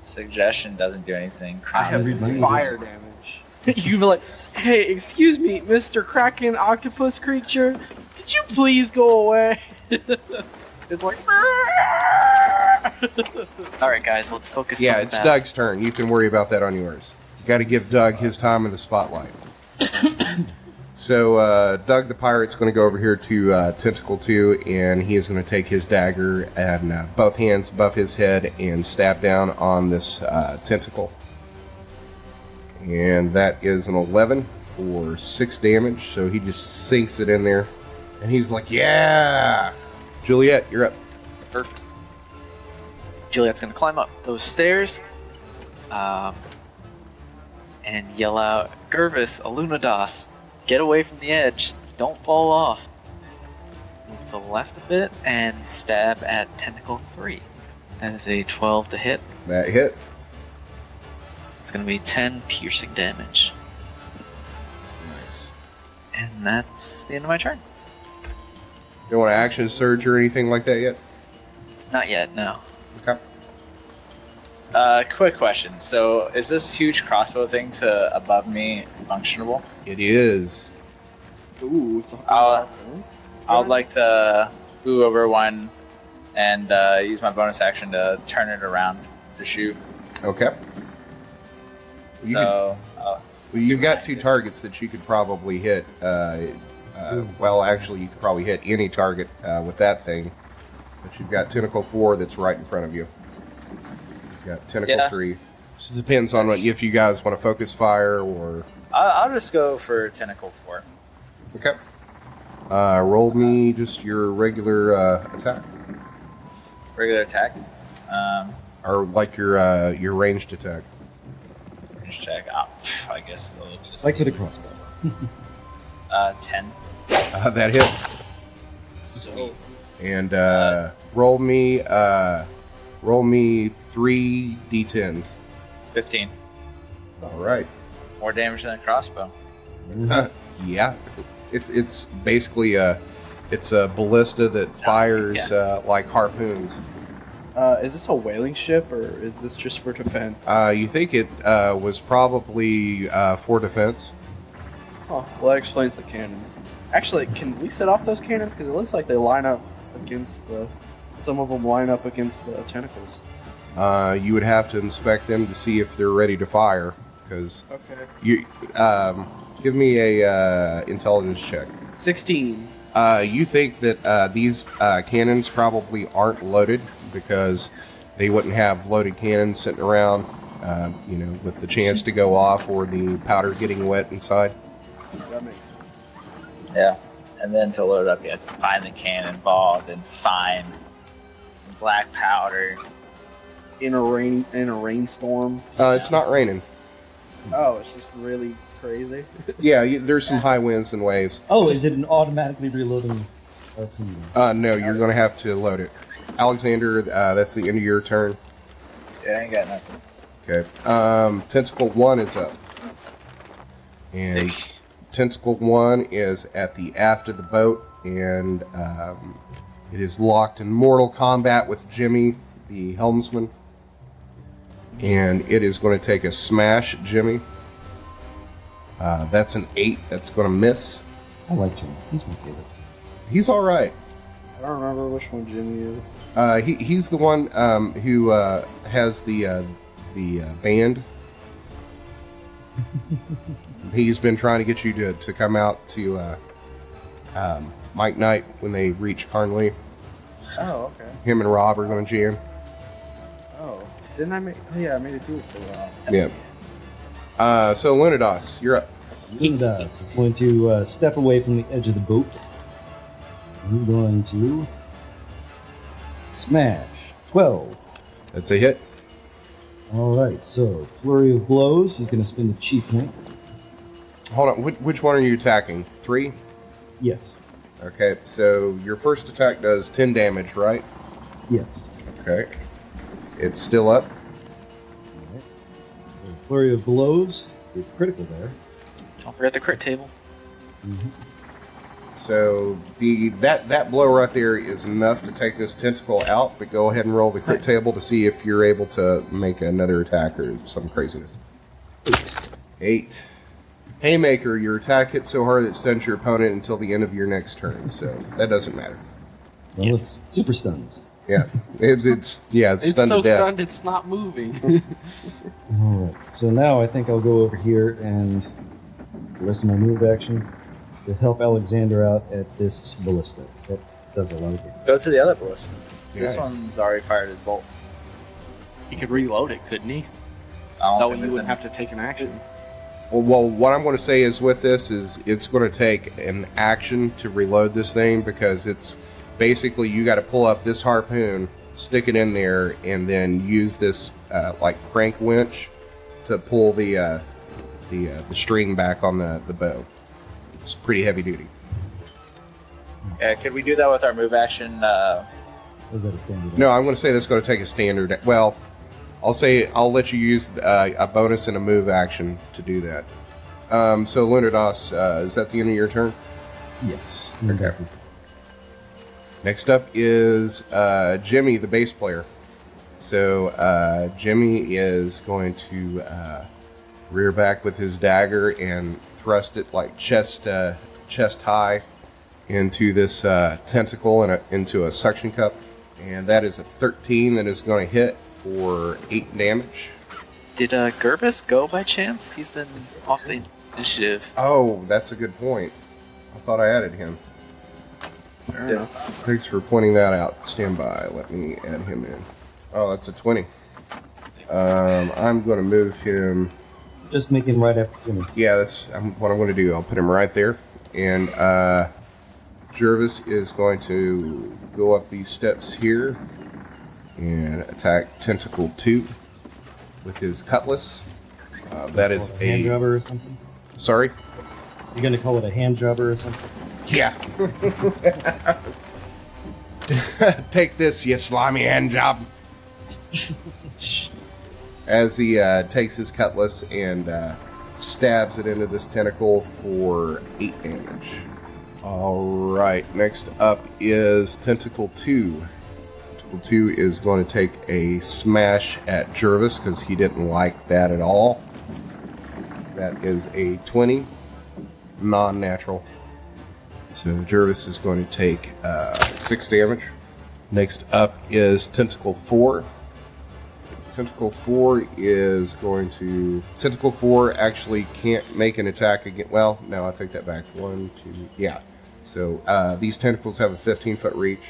Suggestion doesn't do anything. I have read languages. fire damage. You'd be like, hey, excuse me, Mr. Kraken octopus creature, could you please go away? It's like, All right, guys, let's focus. Yeah, on it's that. Doug's turn. You can worry about that on yours. You got to give Doug his time in the spotlight. So Doug the pirate's going to go over here to Tentacle 2, and he is going to take his dagger and both hands above his head and stab down on this tentacle. And that is an 11 for 6 damage. So he just sinks it in there, and he's like, "Yeah, Juliet, you're up." Perfect. Juliet's gonna climb up those stairs, and yell out, "Gervis, Alunodas, get away from the edge! Don't fall off!" Move to the left a bit and stab at Tentacle 3. That is a 12 to hit. That hits. It's gonna be 10 piercing damage, Nice. and that's the end of my turn. You don't want to action surge or anything like that yet? Not yet, no. Okay. Quick question. So, is this huge crossbow thing to above me functionable? It is. ooh, so I would like to move over one and use my bonus action to turn it around to shoot. Okay. You So, well, you've got 2 targets that you could probably hit. Well, actually, you could probably hit any target with that thing. But you've got Tentacle 4 that's right in front of you. You've got Tentacle Yeah. 3. Just depends on if you guys want to focus fire or... I'll just go for Tentacle 4. Okay. Roll me just your regular attack. Regular attack. Or like your ranged attack. Just check. Oh, I guess it'll just Like be, with a crossbow. 10. That hits. Sweet. And roll me 3 d10s. 15. All right. More damage than a crossbow. Yeah, it's basically a ballista that fires like harpoons. is this a whaling ship, or is this just for defense? You think it was probably for defense? Oh, well, that explains the cannons. Actually, can we set off those cannons? Because it looks like they line up against the... Some of them line up against the tentacles. You would have to inspect them to see if they're ready to fire. Because Okay. you give me a intelligence check. 16. You think that these cannons probably aren't loaded because they wouldn't have loaded cannons sitting around, with the chance to go off or the powder getting wet inside. That makes sense. Yeah. And then to load up, you have to find the cannonball, then find some black powder. In a rainstorm. It's not raining. Oh, it's just really crazy. Yeah, there's some high winds and waves. Oh, is it an automatically reloading harpoon? No, you're going to have to load it. Alexander, that's the end of your turn. Yeah, I ain't got nothing. Okay. Tentacle 1 is up. And Tentacle 1 is at the aft of the boat, and it is locked in mortal combat with Jimmy, the helmsman. And it is going to take a smash at Jimmy. That's an 8. That's going to miss. I like Jimmy. He's my favorite. He's all right. I don't remember which one Jimmy is. He's the one who has the band. He's been trying to get you to come out to Mike Knight when they reach Carnley. Oh, okay. Him and Rob are going to jam. Oh, didn't I make? Oh, yeah, I made it to it for a while. Yeah. So Alunodas, you're up. Alunodas is going to step away from the edge of the boat. He's going to smash 12. That's a hit. Alright, so flurry of blows. He's going to spend a chi point. Hold on, which one are you attacking? 3? Yes. Okay, so your first attack does 10 damage, right? Yes. Okay. It's still up. Alright. So flurry of blows. It's critical there. Don't forget the crit table. Mm-hmm. So that blow right there is enough to take this tentacle out, but go ahead and roll the crit table to see if you're able to make another attack or some craziness. 8. Haymaker, your attack hits so hard that it stuns your opponent until the end of your next turn, so that doesn't matter. Well, it's super stunned. Yeah, it's stunned so to death. stunned it's not moving. Alright, so now I think I'll go over here and the rest of my move action to help Alexander out at this ballista. That does a lot of good. Go to the other ballista. Yeah. This one's already fired his bolt. He could reload it, couldn't he? I don't That think way you there's wouldn't any- have to take an action. Well, what I'm going to say is with this is it's going to take an action to reload this thing, because it's basically you got to pull up this harpoon, stick it in there, and then use this like crank winch to pull the string back on the bow. It's pretty heavy duty. Yeah, could we do that with our move action? Or is that a standard? No, I'm going to say that's going to take a standard. Well, I'll let you use a bonus and a move action to do that. So Alunodas, is that the end of your turn? Yes. Okay. Next up is Jimmy, the bass player. So Jimmy is going to rear back with his dagger and thrust it like chest high into this tentacle and into a suction cup. And that is a 13 that is going to hit for 8 damage. Did Gerbus go by chance? He's been off the initiative. Oh, that's a good point. I thought I added him. Yes. Thanks for pointing that out. Stand by. Let me add him in. Oh, that's a 20. I'm going to move him. Just make him right after Jimmy. Yeah, that's what I'm going to do. I'll put him right there. And Jervis is going to go up these steps here and attack Tentacle 2 with his cutlass. That is a hand jobber or something? Sorry? You're going to call it a hand jobber or something? Yeah. Take this, you slimy hand job. As he takes his cutlass and stabs it into this tentacle for 8 damage. Alright, next up is Tentacle 2. Tentacle 2 is going to take a smash at Jervis because he didn't like that at all. That is a 20, non-natural. So Jervis is going to take 6 damage. Next up is Tentacle 4. Tentacle 4 is going to... Tentacle 4 actually can't make an attack again. Well, no, I take that back. 1, 2... Yeah. So these tentacles have a 15-foot reach.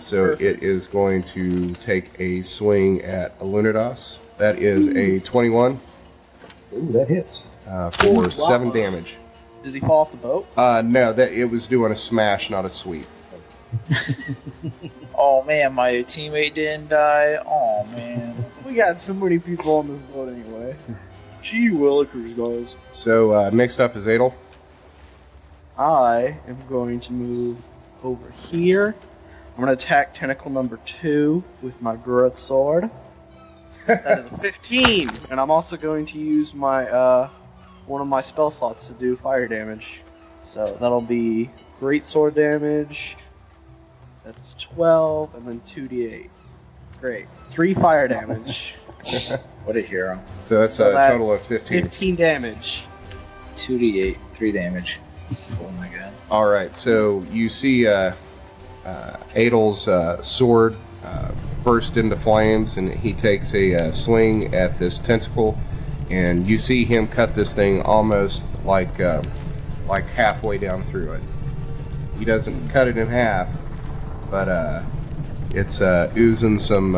So it is going to take a swing at Alunodas. That is a 21 Ooh, that hits. for 7 damage. Does he fall off the boat? No, that it was doing a smash, not a sweep. Oh man, my teammate didn't die. Oh man. We got so many people on this boat anyway. Gee willikers, guys. So next up is Edel. I am going to move over here. I'm going to attack tentacle number 2 with my broadsword. That is a 15, and I'm also going to use my one of my spell slots to do fire damage. So that'll be great sword damage. That's 12, and then 2d8. Great. 3 fire damage. What a hero. So that's a total of 15. 15 damage. 2d8, 3 damage. Oh my god. All right, so you see Edel's sword burst into flames, and he takes a swing at this tentacle, and you see him cut this thing almost like halfway down through it. He doesn't cut it in half, but it's oozing some,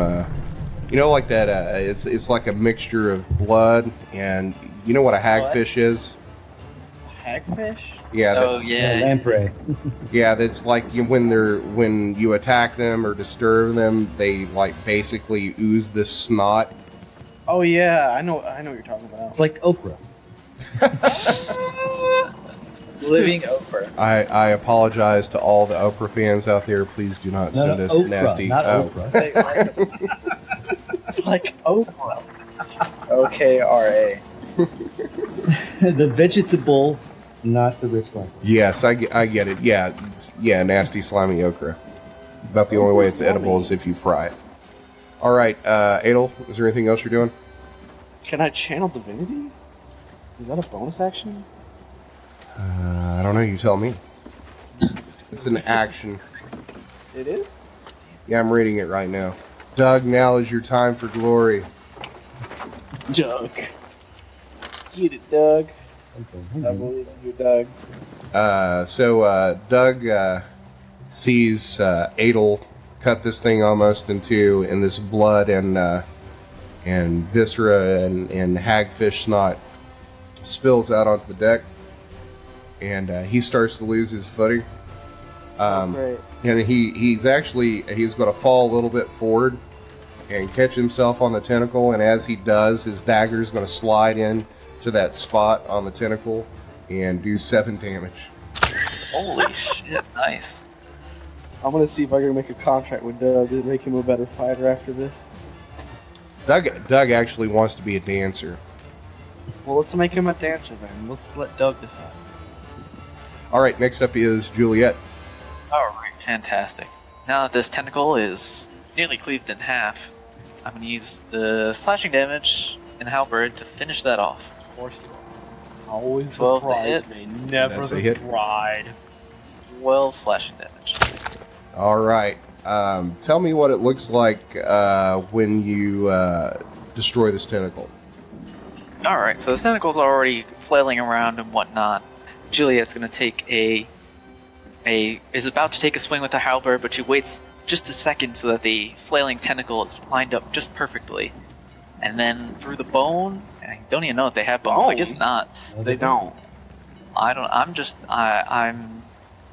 like that. It's like a mixture of blood, and you know what a hagfish is? Hagfish? Yeah. Oh yeah. Lamprey. Yeah, that's like when you attack them or disturb them, they like basically ooze this snot. Oh yeah, I know what you're talking about. It's like Oprah. Living Oprah. I apologize to all the Oprah fans out there. Please do not send us Oprah, nasty. not Oprah. It's like Oprah. OKRA. The vegetable, not the rich one. Yes, I get it. Yeah, nasty, slimy okra. About the only way it's edible is if you fry it. All right, Edel, is there anything else you're doing? Can I channel divinity? Is that a bonus action? I don't know. You tell me. It's an action. It is? Yeah, I'm reading it right now. Doug, now is your time for glory. Doug. Get it, Doug. I believe in you, Doug. So Doug sees Edel cut this thing almost in two, and this blood and viscera and hagfish snot spills out onto the deck, and he starts to lose his footing. Great. And he's going to fall a little bit forward and catch himself on the tentacle, and as he does, his dagger is going to slide in to that spot on the tentacle and do 7 damage. Holy shit! Nice. I'm gonna see if I can make a contract with Doug to make him a better fighter after this. Doug actually wants to be a dancer. Well, let's make him a dancer then. Let's let Doug decide. All right, next up is Juliet. Alright, fantastic. Now that this tentacle is nearly cleaved in half, I'm going to use the slashing damage in halberd to finish that off. Of course you are. Always the 12 to hit. bridesmaid, never That's a the hit. bride. 12 slashing damage. All right, tell me what it looks like when you destroy this tentacle. Alright, so the tentacle's already flailing around and whatnot. Juliet's going to take is about to take a swing with the halberd, but she waits just a second so that the flailing tentacle is lined up just perfectly. And then through the bone, I don't even know if they have bones. I guess not. They don't. I'm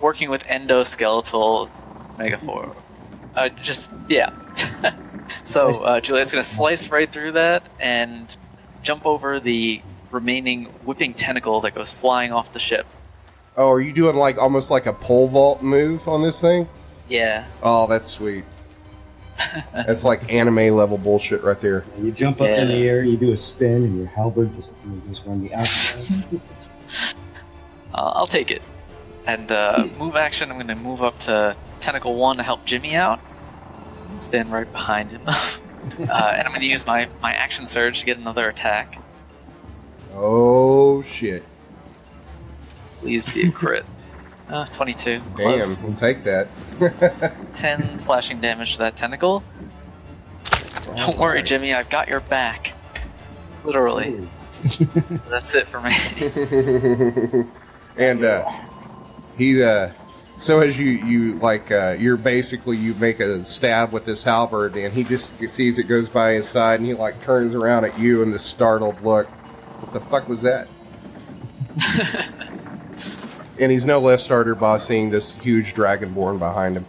working with endoskeletal megaphor. So Juliet's gonna slice right through that and jump over the remaining whipping tentacle that goes flying off the ship. Oh, are you doing like almost like a pole vault move on this thing? Yeah. Oh, that's sweet. That's like anime level bullshit right there. You jump up in the air, you do a spin, and your halberd just run the outside. I'll take it. And move action, I'm going to move up to Tentacle 1 to help Jimmy out. And stand right behind him. And I'm going to use my action surge to get another attack. Oh, shit. Please be a crit. 22. Damn, Close. we'll take that. 10 slashing damage to that tentacle. Don't worry, Jimmy, I've got your back. Literally. That's it for me. And so as you make a stab with this halberd, and he just sees it goes by his side, and he like turns around at you in this startled look. What the fuck was that? And he's no less startled by seeing this huge Dragonborn behind him.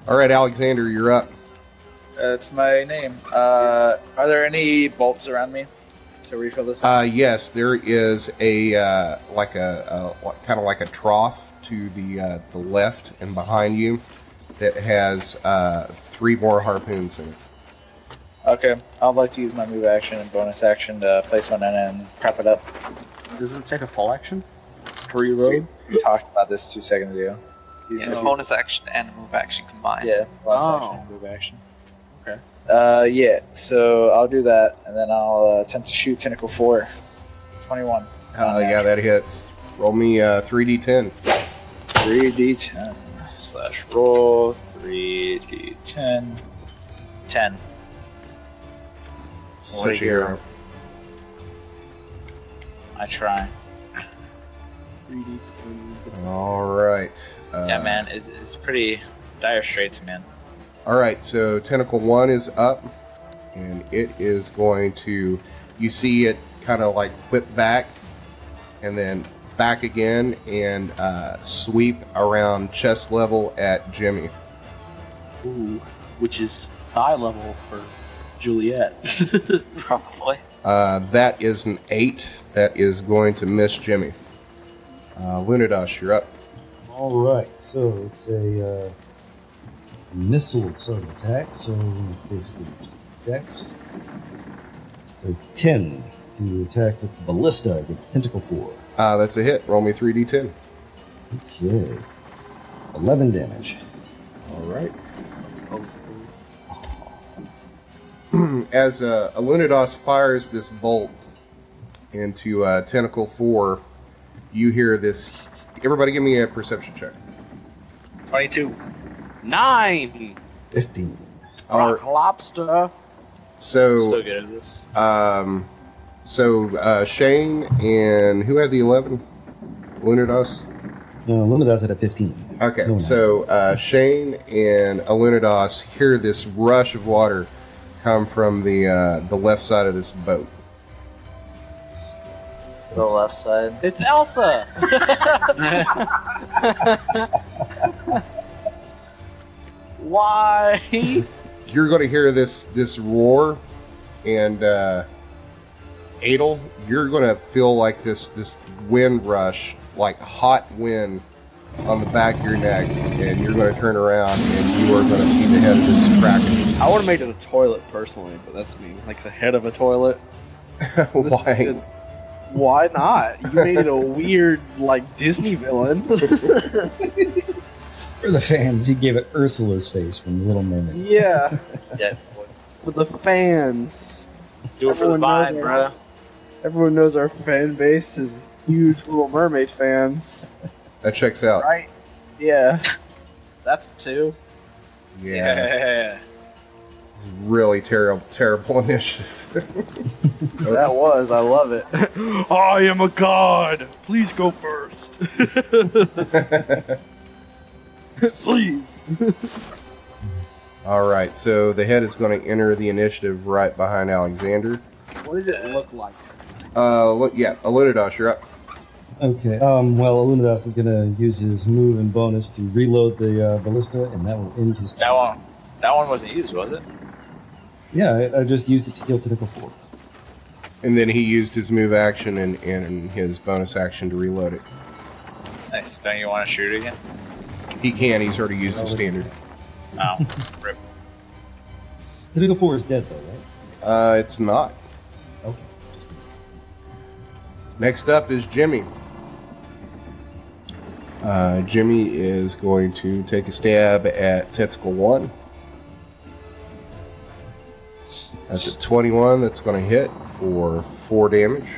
All right, Alexander, you're up. That's my name. Are there any bolts around me to refill this? Yes, there is a kind of like a trough to the left and behind you that has 3 more harpoons in it. Okay, I'd like to use my move action and bonus action to place one in and prep it up. Does it take a full action to reload? We talked about this 2 seconds ago. It's a bonus action and a move action combined. Yeah, bonus Oh. action and move action. Okay. Yeah, so I'll do that, and then I'll attempt to shoot Tentacle 4. 21. Yeah, that hits. Roll me 3d10. 3d10 slash roll 3d10 10. What Such a hero. I try. 3D. All right. Yeah, man, it's pretty dire straits, man. All right, so Tentacle 1 is up, and it is going to, you see it kind of like whip back, and then back again, and sweep around chest level at Jimmy. Ooh, which is thigh level for Juliet. Probably. That is an 8. That is going to miss Jimmy. Alunodas, you're up. All right, so it's a missile sort of attack, so it's basically just dex. So 10 to attack with the ballista against Tentacle 4. That's a hit. Roll me 3d10. Okay. 11 damage. All right. As Alunodas fires this bolt into Tentacle 4, you hear this. Everybody give me a perception check. 22. 9! 15. Rock lobster. So, Still good at this. Shane and who had the 11? Alunodas? Alunodas had a 15. Okay, No, no. so Shane and Alunodas hear this rush of water come from the left side of this boat. The left side. It's Elsa! Why? You're going to hear this roar, and Edel, you're going to feel like this wind rush, like hot wind on the back of your neck, and you're going to turn around and you are going to see the head of this kraken. I would have made it a toilet personally, but that's me. Like the head of a toilet. Why? Why not? You made it a weird, like, Disney villain. For the fans, he gave it Ursula's face from The Little Mermaid. Yeah. Yeah. For the fans. Do it for the Everyone vibe, knows bro. Everyone knows our fan base is huge Little Mermaid fans. That checks out. Right? Yeah. That's 2. Yeah. Yeah. It's really terrible initiative. That was. I love it. I am a god. Please go first. Please. All right, so the head is going to enter the initiative right behind Alexander. What does it look like? Alunodas, you're up. Okay, well, Alunodas is going to use his move and bonus to reload the ballista, and that will end his turn. That one wasn't used, was it? Yeah, I just used it to kill Tentacle 4. And then he used his move action and his bonus action to reload it. Nice. Don't you want to shoot it again? He can, he's already used his standard. Oh, rip. Tentacle 4 is dead, though, right? It's not. Okay. Just Next up is Jimmy. Jimmy is going to take a stab at Tentacle 1. That's a 21. That's going to hit for 4 damage.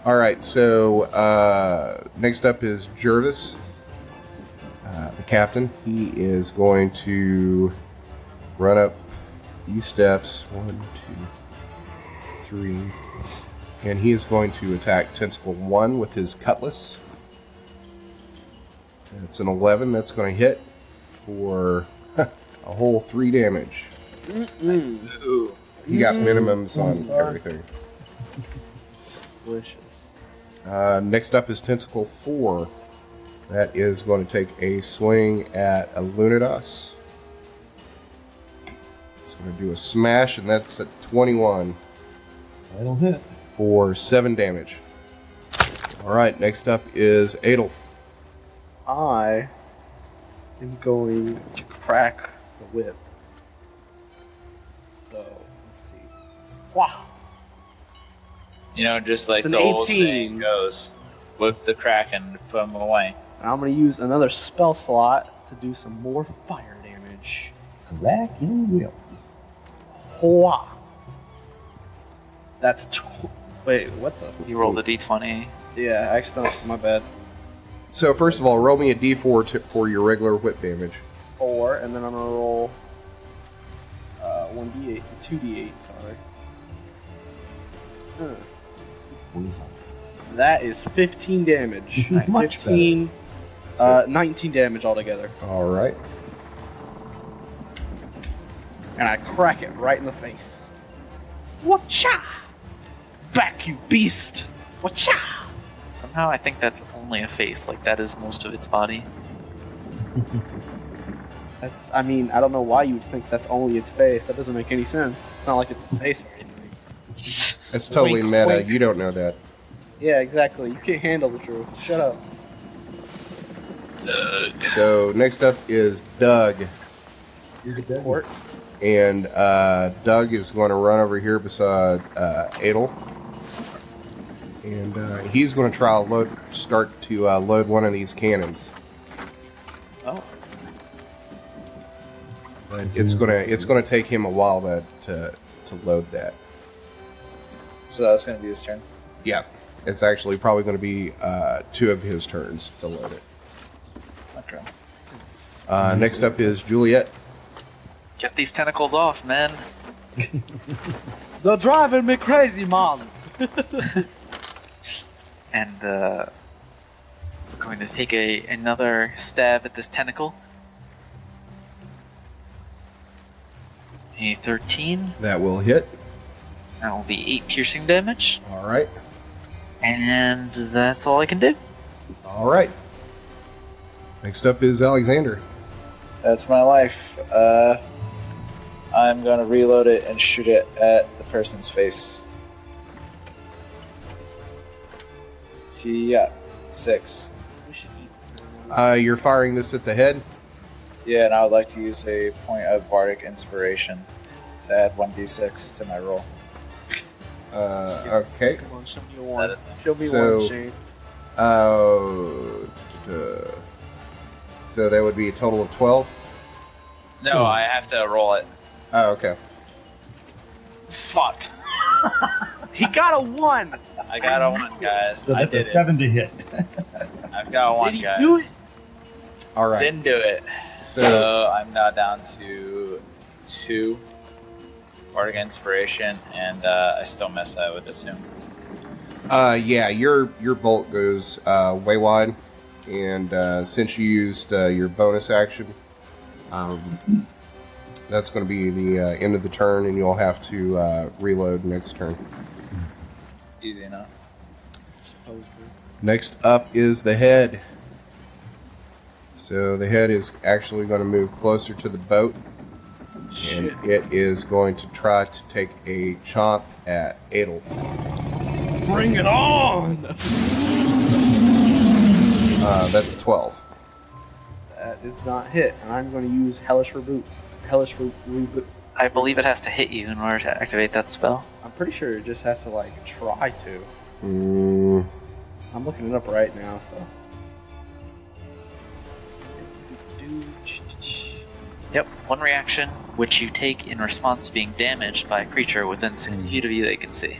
Alright, so next up is Jervis, the captain. He is going to run up a few steps. 1, 2, 3. And he is going to attack Tentacle 1 with his cutlass. It's an 11. That's going to hit for a whole 3 damage. Ooh. He got minimums on everything. Delicious. Next up is Tentacle 4. That is going to take a swing at Alunodas. It's going to do a smash, and that's at 21 That'll hit. for 7 damage. Alright, next up is Edel. I am going to crack the whip. Wow. You know, just like It's an the old 18. saying goes, whip the kraken to put him away. And I'm going to use another spell slot to do some more fire damage. Kraken will. Hoa. That's... Wait, what the... You rolled a d20. Yeah, accident. My bad. So first of all, roll me a d4 for your regular whip damage. 4, and then I'm going to roll 1d8, 2d8, sorry. 25. That is 15 damage. Much 15, 19 damage altogether. All right. And I crack it right in the face. Watcha! Back, you beast! Watcha! Somehow I think that's only a face. Like, that is most of its body. That's, I mean, I don't know why you would think that's only its face. That doesn't make any sense. It's not like it's a face or anything. That's totally Wink, meta. wink. You don't know that. Yeah, exactly. You can't handle the truth. Shut up. So next up is Doug. Court. And Doug is going to run over here beside Edel. And he's going to try to start to load one of these cannons. Oh. But it's gonna take him a while to load that. So that's going to be his turn. Yeah, it's actually probably going to be 2 of his turns to load it. Okay. Next up is Juliet. Get these tentacles off, man. They're driving me crazy, mom. And we're going to take another stab at this tentacle. A 13. That will hit. That will be 8 piercing damage. All right. And that's all I can do. All right. Next up is Alexander. That's my life. I'm going to reload it and shoot it at the person's face. Yeah, 6. You're firing this at the head. Yeah, and I would like to use a point of bardic inspiration to add 1d6 to my roll. Okay. Come on, show me one. Show me So- one, Shane. So that would be a total of 12. No, I have to roll it. Oh, okay. Fuck. He got a 1! I got a 1, guys. So I that's a did it. 7 to hit. I've got a 1, Did he guys. do it? All right. Didn't do it. So I'm now down to 2 bardic inspiration, and I still miss, I would assume. Yeah, your bolt goes way wide, and since you used your bonus action, that's going to be the end of the turn, and you'll have to reload next turn. Easy enough. Next up is the head. So the head is actually going to move closer to the boat, and it is going to try to take a chomp at Edel. Bring it on! That's a 12. That is not hit, and I'm going to use Hellish Reboot. Hellish Reboot. I believe it has to hit you in order to activate that spell. I'm pretty sure it just has to, like, try to. Mm, I'm looking it up right now, so. Yep, 1 reaction, which you take in response to being damaged by a creature within 60 feet of you that you can see.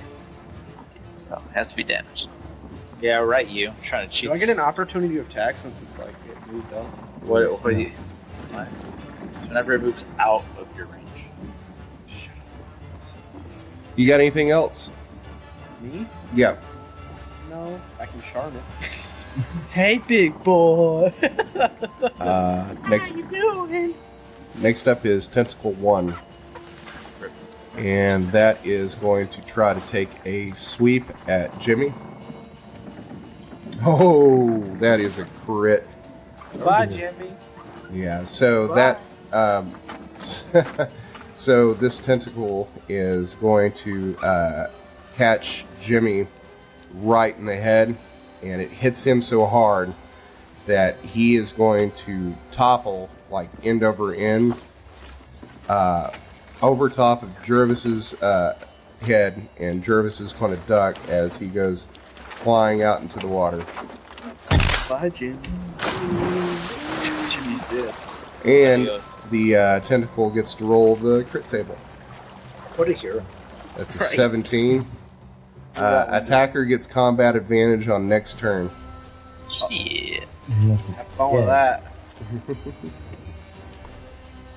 So, it has to be damaged. Yeah, right, you. I'm trying to cheat. Do I get an opportunity to attack since it's, like, it moved up? What do you... What? Whenever it moves out of your range. you got anything else? Me? Yeah. No, I can charm it. Hey, big boy! Next. Next up is Tentacle 1. And that is going to try to take a sweep at Jimmy. Oh, that is a crit. Bye, Jimmy. Yeah, so that... so this tentacle is going to catch Jimmy right in the head, and it hits him so hard that he is going to topple, like end over end, over top of Jervis's head, and Jervis is going to duck as he goes flying out into the water. Bye, Jimmy. Jimmy's dead. And the tentacle gets to roll the crit table. What a hero. That's a 17. Attacker gets combat advantage on next turn. Shit. Unless it's Have fun with that.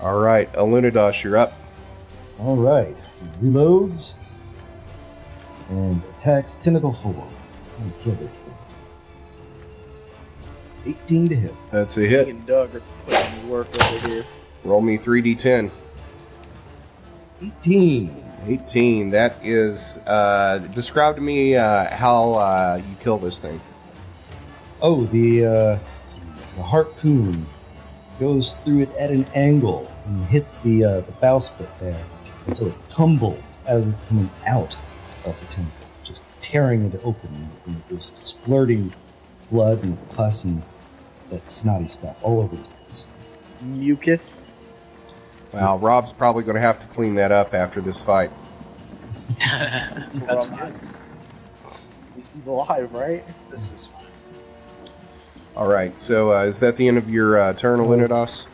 All right, Alunodas, you're up. All right. He reloads and attacks tentacle 4. I'm gonna kill this thing. 18 to hit. That's a Me hit. and Doug are putting in work over here. Roll me 3d10. 18. 18. That is. Describe to me how you kill this thing. Oh, the harpoon goes through it at an angle and hits the bowsprit there. And so it tumbles as it's coming out of the tentacle, just tearing it open, and there's splurting blood and pus and that snotty stuff all over the place. Mucus. Wow, Rob's probably going to have to clean that up after this fight. That's fine. He's alive, right? This is fine. All right, so is that the end of your turn, Alunodas?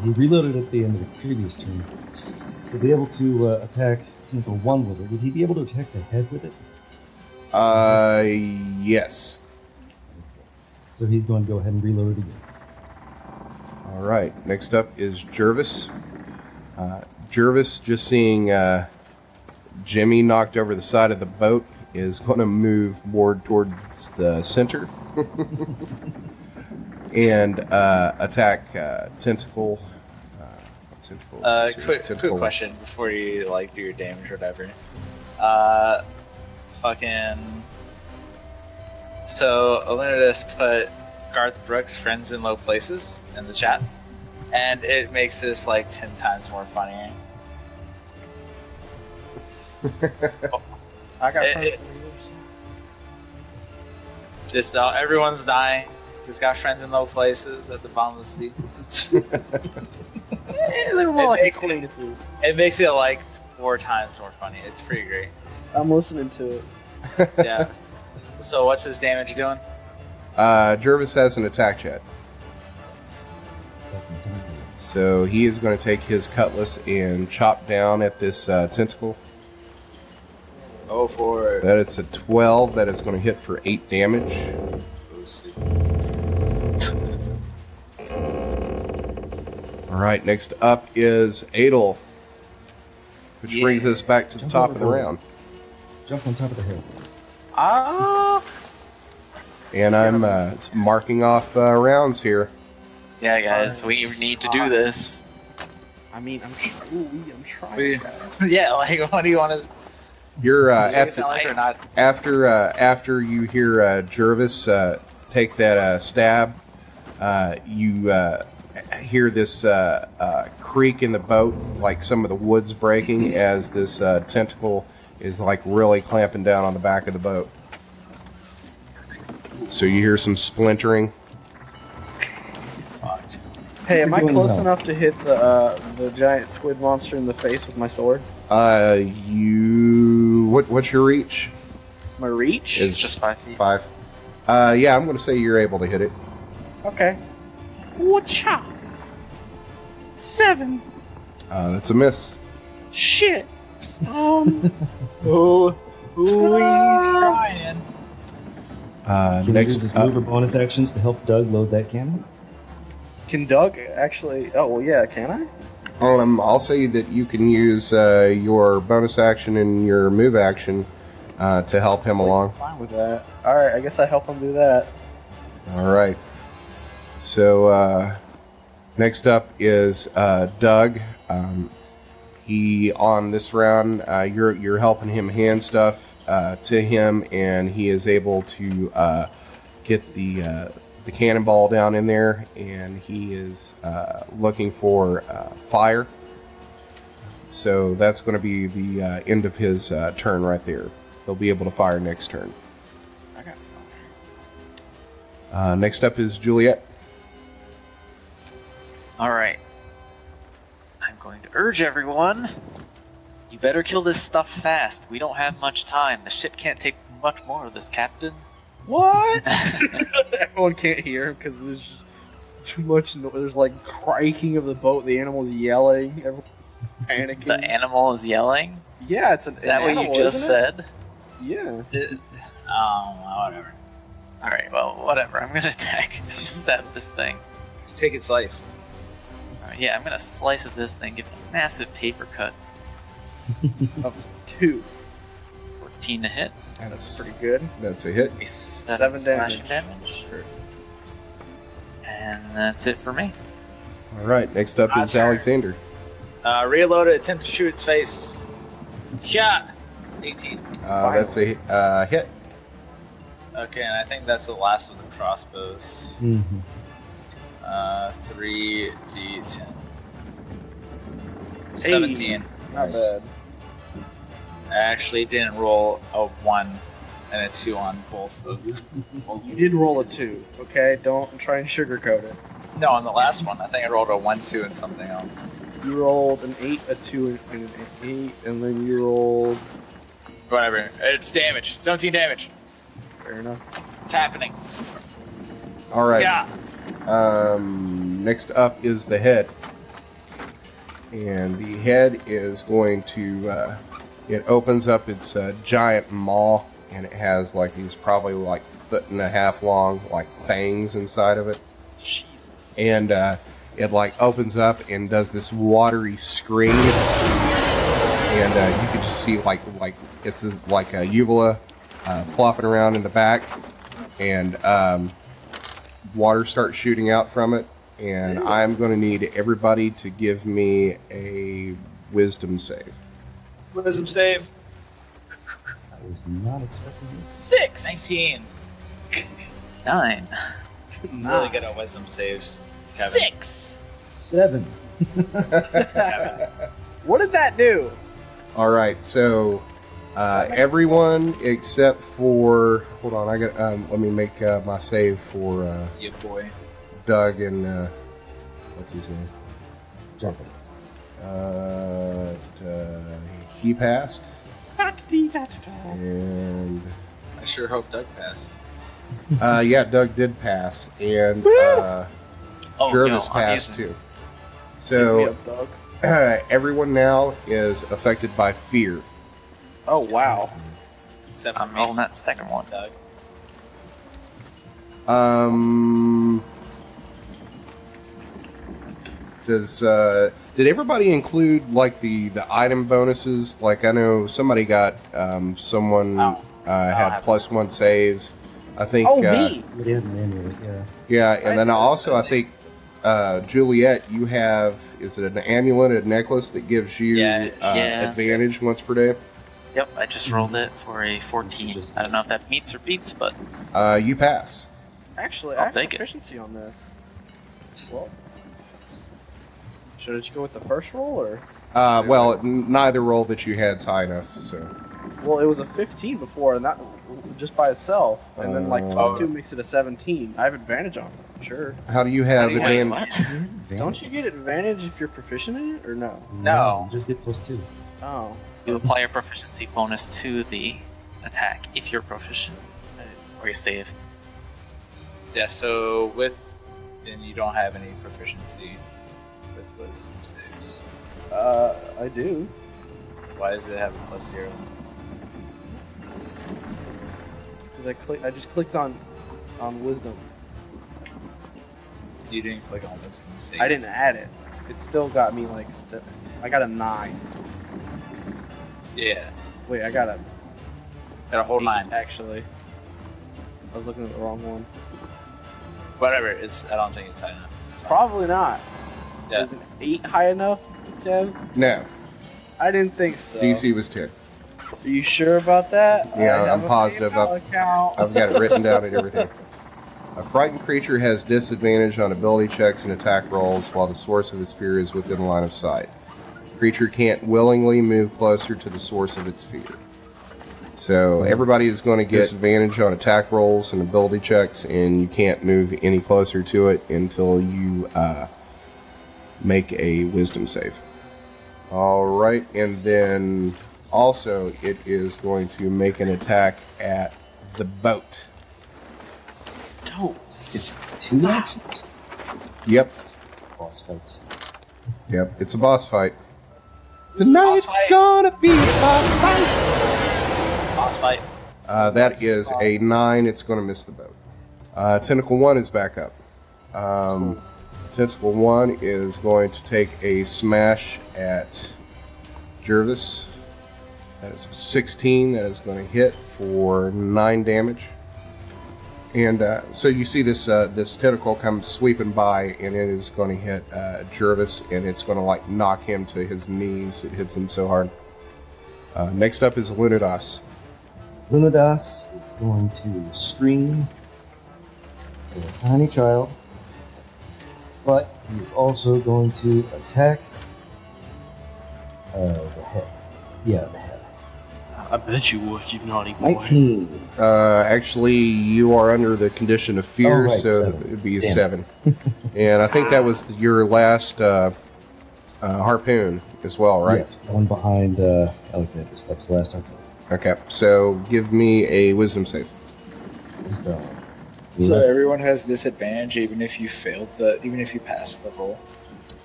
He reloaded at the end of the previous turn. To be able to attack tentacle 1 with it, would he be able to attack the head with it? Yes. So he's going to go ahead and reload it again. All right, next up is Jervis. Jervis, just seeing Jimmy knocked over the side of the boat, is going to move more towards the center and attack Tentacle. Quick question before you do your damage or whatever. So Alunodas put Garth Brooks' "Friends in Low Places" in the chat, and it makes this 10 times more funny. I got Just everyone's dying. Just got friends in low places at the bottom of the sea. they're more like makes it- acquaintances. It makes it 4 times more funny. It's pretty great. I'm listening to it. Yeah. So what's his damage doing? Jervis has an attack check. So he is going to take his cutlass and chop down at this tentacle. Oh, for That is a 12. That is going to hit for 8 damage. All right, next up is Edel, which brings us back to the top of the round. Jump on top of the hill. And I'm marking off rounds here. Yeah, guys, we need to do this. I mean, I'm trying. Yeah, what do you want to? You're Or not? after you hear Jervis take that stab, you hear this creak in the boat, like some of the wood's breaking as this tentacle is really clamping down on the back of the boat. So you hear some splintering. Hey, am I Doing close well. enough to hit the giant squid monster in the face with my sword? What's your reach? My reach? Is just 5 feet. 5. Yeah, I'm going to say you're able to hit it. Okay. Whatcha? 7. That's a miss. Shit. Who trying? Can you Next use his up, move or bonus actions to help Doug load that cannon? Can Doug actually? Oh well, yeah. Can I? I'll say that you can use your bonus action and your move action to help him along. Fine with that. All right. I guess I help him do that. All right. So next up is Doug. He on this round, you're helping him hand stuff to him, and he is able to get the cannonball down in there, and he is looking for fire. So that's going to be the end of his turn right there. He'll be able to fire next turn. Okay. Next up is Juliet. All right. I'm going to urge everyone. You better kill this stuff fast. We don't have much time. The ship can't take much more of this, Captain. What? Everyone can't hear because there's too much noise. There's like cracking of the boat. The animal's yelling. Everyone's panicking. The animal is yelling? Yeah, it's an Is that animal, what you just isn't it? said? Yeah. Whatever. Alright, well, whatever. I'm gonna attack. Stab this thing. Just take its life. Alright, yeah, I'm gonna slice at this thing. Give it a massive paper cut. Up 2. 14 to hit. That's pretty good. That's a hit. A 7 slashing damage. damage. And that's it for me. All right, next up is turn. Alexander. Reload it, attempt to shoot its face. Shot! 18. That's a hit. Okay, and I think that's the last of the crossbows. Mm-hmm. 3d10. 17. Not bad. I actually didn't roll a 1 and a 2 on both of them. Well, you did roll a 2, okay? Don't try and sugarcoat it. No, on the last one, I think I rolled a 1, 2, and something else. You rolled an 8, a 2, and an 8, and then you rolled... Whatever. It's damage. 17 damage. Fair enough. It's happening. All right. Yeah. Next up is the head. And the head is going to... it opens up its giant maw, and it has like these probably like 1.5 foot long like fangs inside of it. Jesus. And it like opens up and does this watery scream, and you can just see like it's this, like a uvula flopping around in the back, and water starts shooting out from it. And I'm going to need everybody to give me a wisdom save. Wisdom save. I was not expecting this. 6. 19. 9. Really good at wisdom saves. Kevin. 6. 7. What did that do? All right, so everyone except for hold on, I got let me make my save for Yeah, boy. Doug and what's his name? Jarvis. He passed, and I sure hope Doug passed. yeah, Doug did pass, and Oh, Jervis no, passed amazing. too. So Yep, Doug. everyone now is affected by fear. Oh, wow. Except for I'm me, rolling that second one. Doug. Did everybody include like the item bonuses? Like I know somebody got someone Oh. had have +1 saves. I think. Oh, me! But he had an amulet, yeah. Yeah, and then also I think Juliet, you have is it an amulet, a necklace that gives you Yeah. Yeah. advantage once per day? Yep, I just rolled it for a 14. I don't know if that meets or beats, but You pass. Actually, I'll I have take it. proficiency on this. Well, should you go with the first roll, or? Well, neither roll that you had's high enough. So Well, it was a 15 before, and that just by itself, and then like +2 makes it a 17. I have advantage on it, sure. how do you have Wait, advantage? what? Don't you get advantage if you're proficient in it, or no? No. Just get +2. Oh. You apply a proficiency bonus to the attack if you're proficient, or you save. Yeah, so then you don't have any proficiency with wisdom saves. I do. Why does it have a +0? Because I just clicked on wisdom. You didn't click on wisdom save. I didn't add it. It still got me like I got a 9. Yeah. Wait, I got a Got a whole 8, 9. actually. I was looking at the wrong one. Whatever. I don't think it's high enough. It's fine. Probably not. Yeah. Is an 8 high enough, Kev? No, I didn't think so. DC was 10. Are you sure about that? Yeah, I have I'm a positive. PayPal account. I've got it written down and everything. A frightened creature has disadvantage on ability checks and attack rolls while the source of its fear is within line of sight. Creature can't willingly move closer to the source of its fear. So everybody is going to get disadvantage on attack rolls and ability checks, and you can't move any closer to it until you make a wisdom save. Alright, and then also it is going to make an attack at the boat. Don't. It's 2 actions. Yep. Boss fights. Yep, it's a boss fight. Tonight's gonna be a boss fight! Boss fight. That is a 9. It's going to miss the boat. Tentacle 1 is back up. Tentacle 1 is going to take a smash at Jervis. That is a 16. That is going to hit for 9 damage. And so you see this this tentacle come sweeping by, and it is going to hit Jervis, and it's going to like knock him to his knees. It hits him so hard. Next up is Alunodas. Alunodas is going to scream for a tiny child, but he is also going to attack the head. Yeah, the head. I bet you would, you naughty boy. 19. Actually, you are under the condition of fear, Oh, right, so 7. it'd be a Damn. 7. And I think that was your last harpoon as well, right? Yes, one behind Alexander's. That's the last time. Okay, so give me a wisdom save. So everyone has disadvantage even if you passed the roll.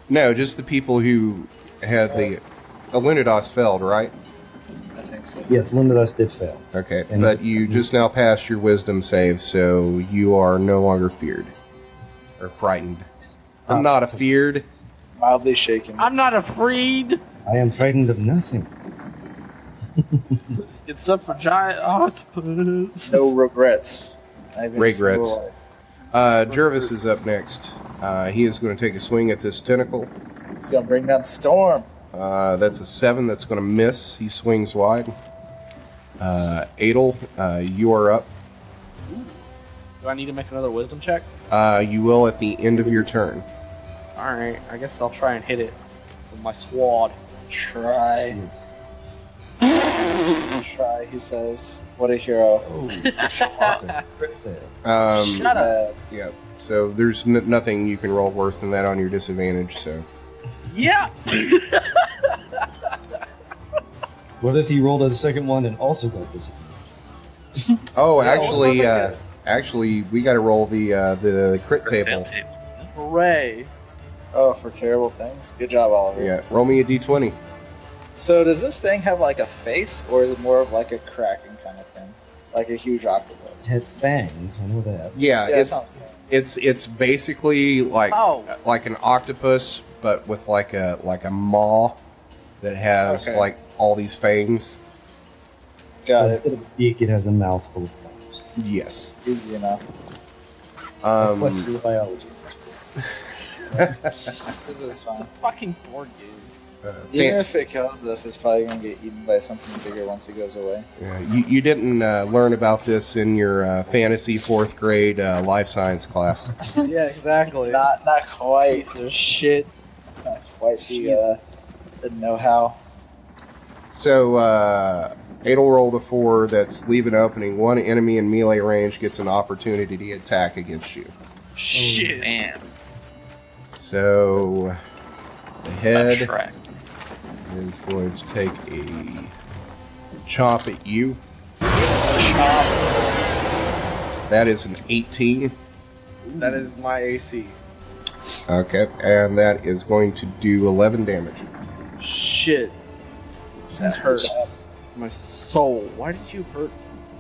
No, just the people who had the Alunodas failed, right? I think so. Yes, Alunodas did fail. Okay, And but you just now passed your wisdom save, so you are no longer feared or frightened. I'm not afeared. Mildly shaken. I'm not afraid, I am frightened of nothing. except for giant octopus. No regrets. Not even a Regrets. single life. Jervis is up next. He is going to take a swing at this tentacle. He's gonna bring down Storm. That's a 7. That's going to miss. He swings wide. Edel, you are up. Do I need to make another wisdom check? You will at the end of your turn. Alright, I guess I'll try and hit it with my sword. Try. Try, he says. What a hero. That's a crit fail. Shut up. Yeah. So there's nothing you can roll worse than that on your disadvantage. So. Yeah! What if he rolled a second one and also got disadvantage? Oh, Yeah, actually, we got to roll the crit table. Hooray. Oh, for terrible things. Good job, Oliver. Yeah. Roll me a d20. So does this thing have like a face, or is it more of like a kraken kind of thing? Like a huge octopus? It had fangs, I know that. Yeah. Yeah, It's basically like an octopus, but with like a maw that has Okay. like all these fangs. So Got it. instead of a beak, it has a mouth full of fangs. Yes. Easy enough. Equestrian biology. This is fine. Fucking board game. Even if it kills us, it's probably gonna get eaten by something bigger once it goes away. Yeah, you didn't learn about this in your fantasy 4th grade life science class. Yeah, exactly. Not quite. Piece of shit. Not quite the know-how. So, Edel rolled a 4 that's leave an opening. One enemy in melee range gets an opportunity to attack against you. Shit. Man. So, the head Shrek. is going to take a chomp at you. That is an 18. That is my AC. Okay, and that is going to do 11 damage. Shit. That hurts. My soul. Why did you hurt?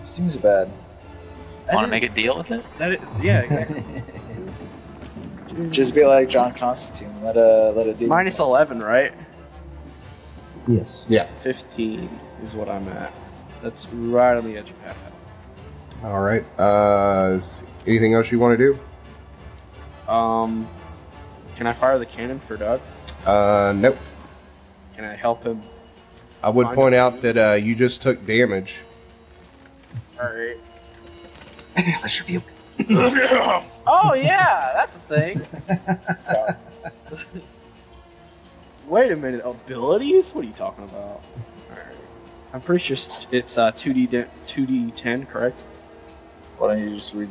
Seems bad. Want to make a deal with it? Yeah, exactly. Just be like John Constantine. Let it do. Minus 11, right? Yes. Yeah. 15 is what I'm at. That's right on the edge of half health. All right. Anything else you want to do? Can I fire the cannon for Doug? Nope. Can I help him? I would point out that you just took damage. Alright. Let's rebuke. Oh, yeah! That's a thing. Wait a minute. Abilities? What are you talking about? Alright. I'm pretty sure it's 2d10, correct? Why don't you just read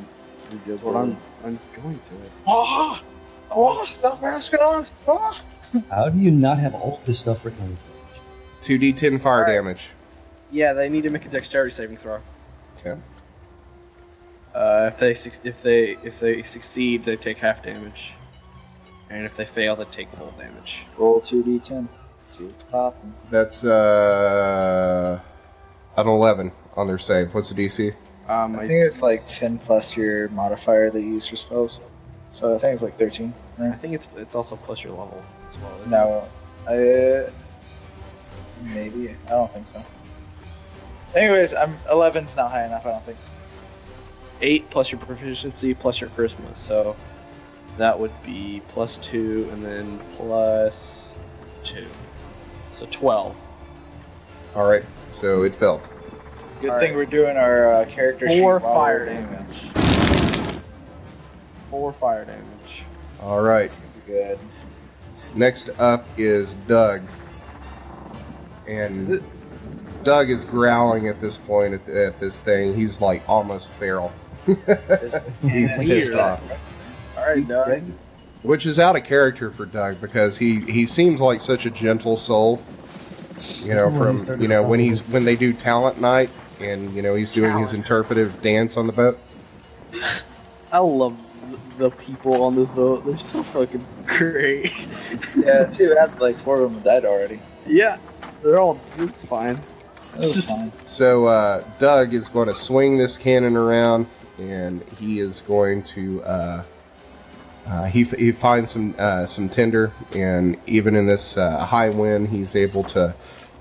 That's what I'm going to it. Oh, stop asking us. Oh. How do you not have all of this stuff written on? 2d10 fire damage. Yeah, they need to make a dexterity saving throw. Okay. If they succeed, they take half damage, and if they fail, they take full damage. Roll 2d10. See what's popping. That's an 11 on their save. What's the DC? I think it's like 10 plus your modifier that you use for spells. So I think it's like 13. I think it's also plus your level as well. No, maybe. I don't think so. Anyways, 11's not high enough, I don't think. 8 plus your proficiency plus your charisma, so that would be plus 2 and then plus 2. So 12. Alright, so it fell. Good thing we're doing our character sheet. 4 while fire we're doing damage. this. 4 fire damage. Alright, Seems good. next up is Doug. And Doug is growling at this point at this thing. He's like almost feral. He's pissed off. Alright, Doug. Which is out of character for Doug because he seems like such a gentle soul. You know, when they do talent night and he's doing his interpretive dance on the boat. I love the people on this boat. They're so fucking great. Yeah, too bad like 4 of them died already. Yeah, it's fine. That was fine. So Doug is going to swing this cannon around, and he is going to he finds some tinder, and even in this high wind, he's able to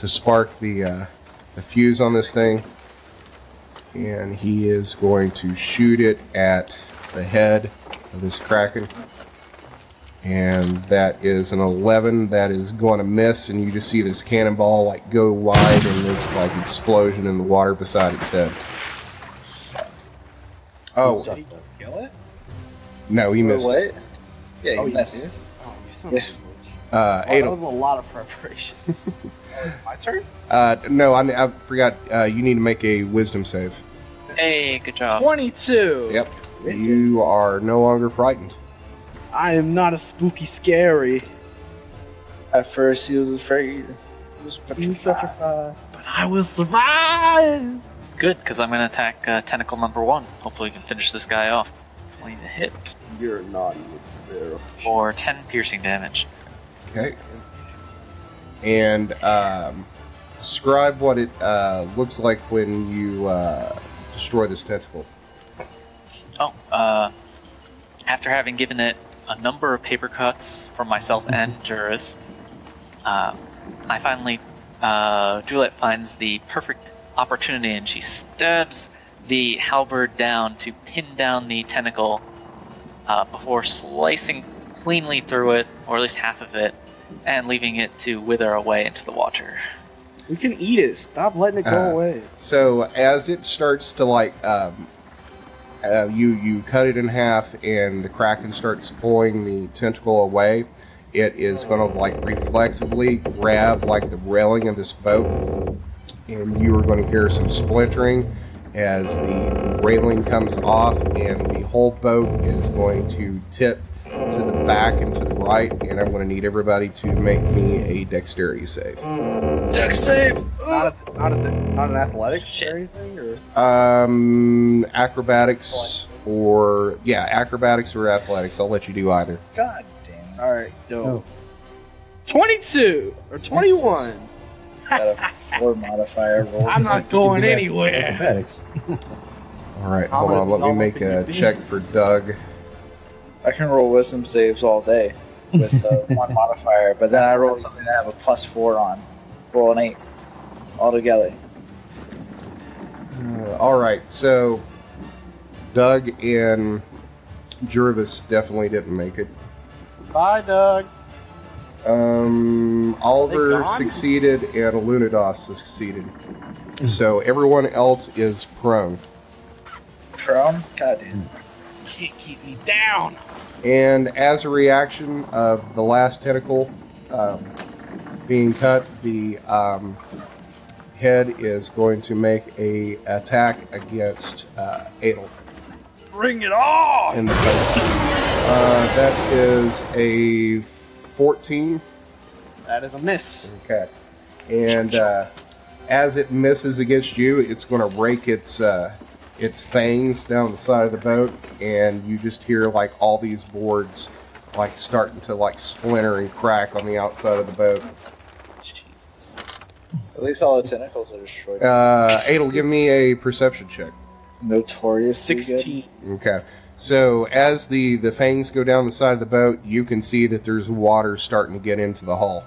spark the fuse on this thing, and he is going to shoot it at the head of this kraken. And that is an 11. That is going to miss, and you just see this cannonball like go wide and this like explosion in the water beside its head. Oh, Did he kill it? no, he missed. What? Yeah, you missed missed. it. Oh, you son of a bitch. That Edel. was a lot of preparation. My turn? No, I forgot. You need to make a wisdom save. Hey, good job. 22. Yep. You are no longer frightened. I am not a spooky scary. At first, he was afraid. He was petrified. But I will survive. Good, because I'm going to attack tentacle number 1. Hopefully we can finish this guy off. 20 to hit. You're naughty there. For 10 piercing damage. Okay. And describe what it looks like when you destroy this tentacle. Oh, after having given it a number of paper cuts from myself and Juris, I finally, Juliet finds the perfect opportunity and she stabs the halberd down to pin down the tentacle before slicing cleanly through it, or at least half of it, and leaving it to wither away into the water. We can eat it. Stop letting it go away. So as it starts to like, you cut it in half, and the kraken starts pulling the tentacle away. It is going to like reflexively grab like the railing of this boat, and you are going to hear some splintering as the railing comes off, and the whole boat is going to tip to the back and to the right, and I'm going to need everybody to make me a dexterity save. Dex save! Not an athletics or anything? Or? Acrobatics or acrobatics or athletics. I'll let you do either. God damn. Alright, go. 22 or 21. Got a 4 modifier roll. I'm not going anywhere. Acrobatics. All right, hold on. Let me make a check for Doug. I can roll wisdom saves all day with 1 modifier, but then I roll something that I have a +4 on. Roll an 8 altogether. All right, so Doug and Jervis definitely didn't make it. Bye, Doug. Oliver succeeded and Alunodas succeeded. So everyone else is prone. Prone? God damn. Can't keep me down. And as a reaction of the last tentacle being cut, the head is going to make a attack against Edel. Bring it on! In the boat. That is a 14. That is a miss. Okay. And as it misses against you, it's going to rake its fangs down the side of the boat, and you just hear like all these boards like starting to like splinter and crack on the outside of the boat. At least all the tentacles are destroyed. Edel, give me a perception check. Notorious 16. Okay. So as the fangs go down the side of the boat, you can see that there's water starting to get into the hull.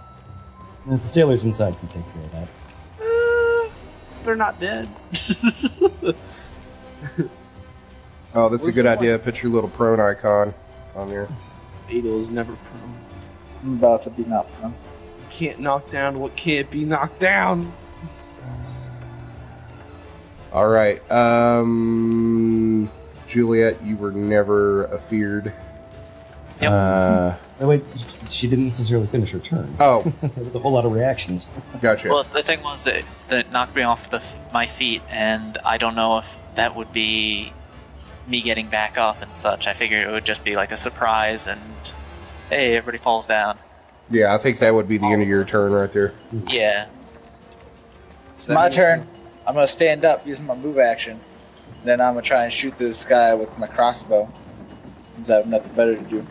The sailors inside can take care of that. They're not dead. Oh, that's a good idea. Put your little prone icon on there. Edel is never prone. I'm about to be not prone. You can't knock down what can't be knocked down. All right. Juliet, you were never afeared. Yep. Oh, wait, she didn't necessarily finish her turn. Oh, There was a whole lot of reactions. gotcha. Well, the thing was that knocked me off my feet, and I don't know if that would be me getting back up and such. I figured it would just be like a surprise, and hey, everybody falls down. Yeah, I think that would be the end of your turn right there. Yeah. It's my turn. I'm gonna stand up using my move action. Then I'm gonna try and shoot this guy with my crossbow, since I have nothing better to do.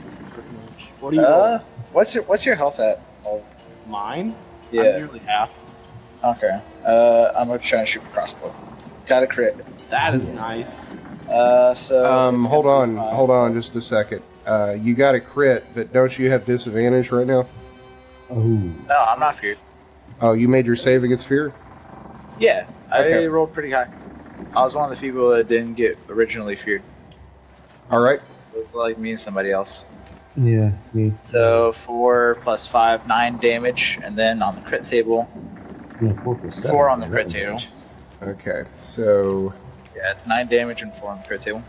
What do you What's your health at? Oh, Mine? yeah. I'm nearly half. Okay. I'm gonna try and shoot with crossbow. Got a crit. That is nice. So. it's Hold gonna be on fine. just a second. You got a crit, but don't you have disadvantage right now? Oh. No, I'm not feared. Oh, you made your save against fear? Yeah, Okay. I rolled pretty high. I was one of the people that didn't get originally feared. All right. It was like me and somebody else. Yeah, me. So 4 plus 5, 9 damage, and then on the crit table, Yeah, 4 plus 7. 4 on the That crit was table. much. Okay. So Yeah, 9 damage and 4 on the crit table.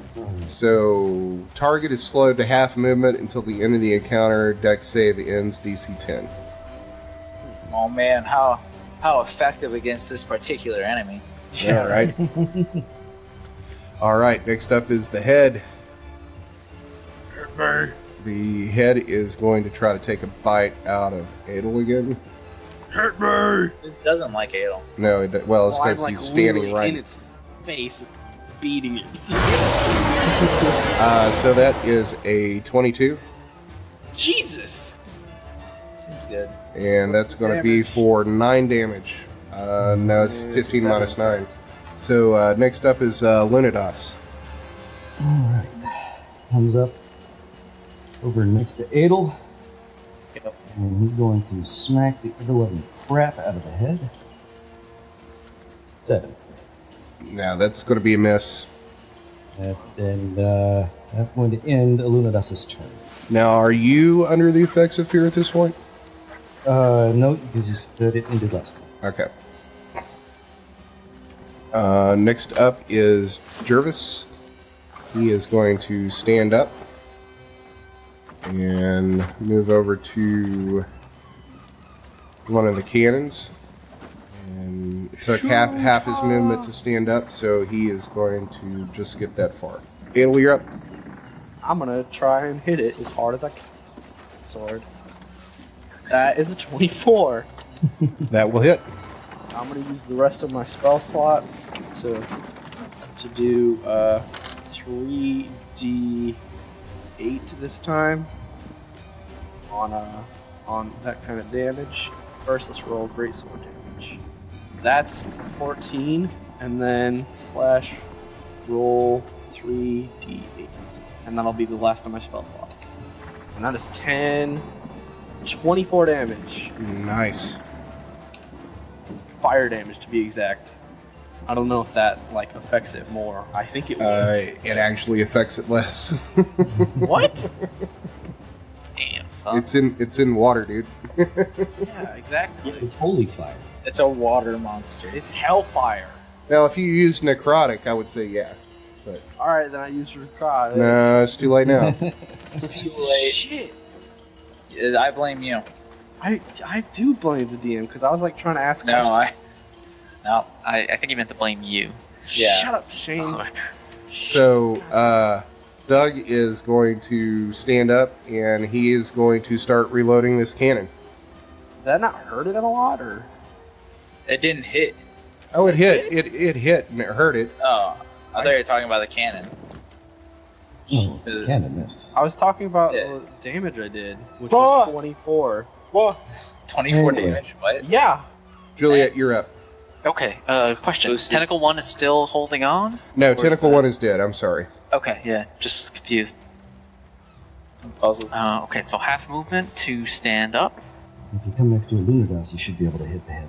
target is slowed to half movement until the end of the encounter. Dex save ends DC 10. Oh man, how effective against this particular enemy. All right. All right. Next up is the head. The head is going to try to take a bite out of Edel again. Hurt me! This doesn't like Edel. No, well, it's Well, I'm, because like, he's standing literally right. in its face, beating it. So that is a 22, Jesus! Seems good. and that's going to be for 9 damage. No, it's 15 minus 9. So next up is Alunodas. Alright. Comes up over next to Edel. Yep. And he's going to smack the ever-loving crap out of the head. 7. Now that's going to be a miss. And that's going to end Alunodas' turn. Now, are you under the effects of fear at this point? No, because you said it ended last time. Okay. Next up is Jervis. He is going to stand up and move over to one of the cannons. And it took half his movement to stand up, so he is going to just get that far. Edel, you're up. I'm gonna try and hit it as hard as I can. Sword. That is a 24. That will hit. I'm gonna use the rest of my spell slots to do 3d8 this time on that kind of damage. First, let's roll greatsword damage. That's 14, and then slash roll 3d8, and that'll be the last of my spell slots. And that is 24 damage. Nice. Fire damage to be exact. I don't know if that like affects it more. I think it would. It actually affects it less. What? Damn, son. It's in water, dude. Yeah, exactly. It's holy fire. It's a water monster. It's hellfire. Now, if you use necrotic, I would say yeah. But Alright, then I use your cry. no, it's too late now. It's too late. Shit. I blame you. I do blame the DM because I was like trying to ask. No, I think he meant to blame you. Yeah. Shut up, Shane. So, Doug is going to stand up and he is going to start reloading this cannon. Did that not hurt it a lot, or? It didn't hit. Oh, it hit. It hit and it hurt it. Oh, I thought you were talking about the cannon. Oh, cannon missed. I was talking about the damage I did, which was 24. What? 24 Anyway. damage? What? Yeah. Juliet, you're up. Okay, question. Boosted. Tentacle 1 is still holding on? No, Or is Tentacle that- 1 is dead. I'm sorry. Okay, yeah, just was confused. Puzzle. Okay, so half movement to stand up. If you come next to Alunodas, you should be able to hit the head.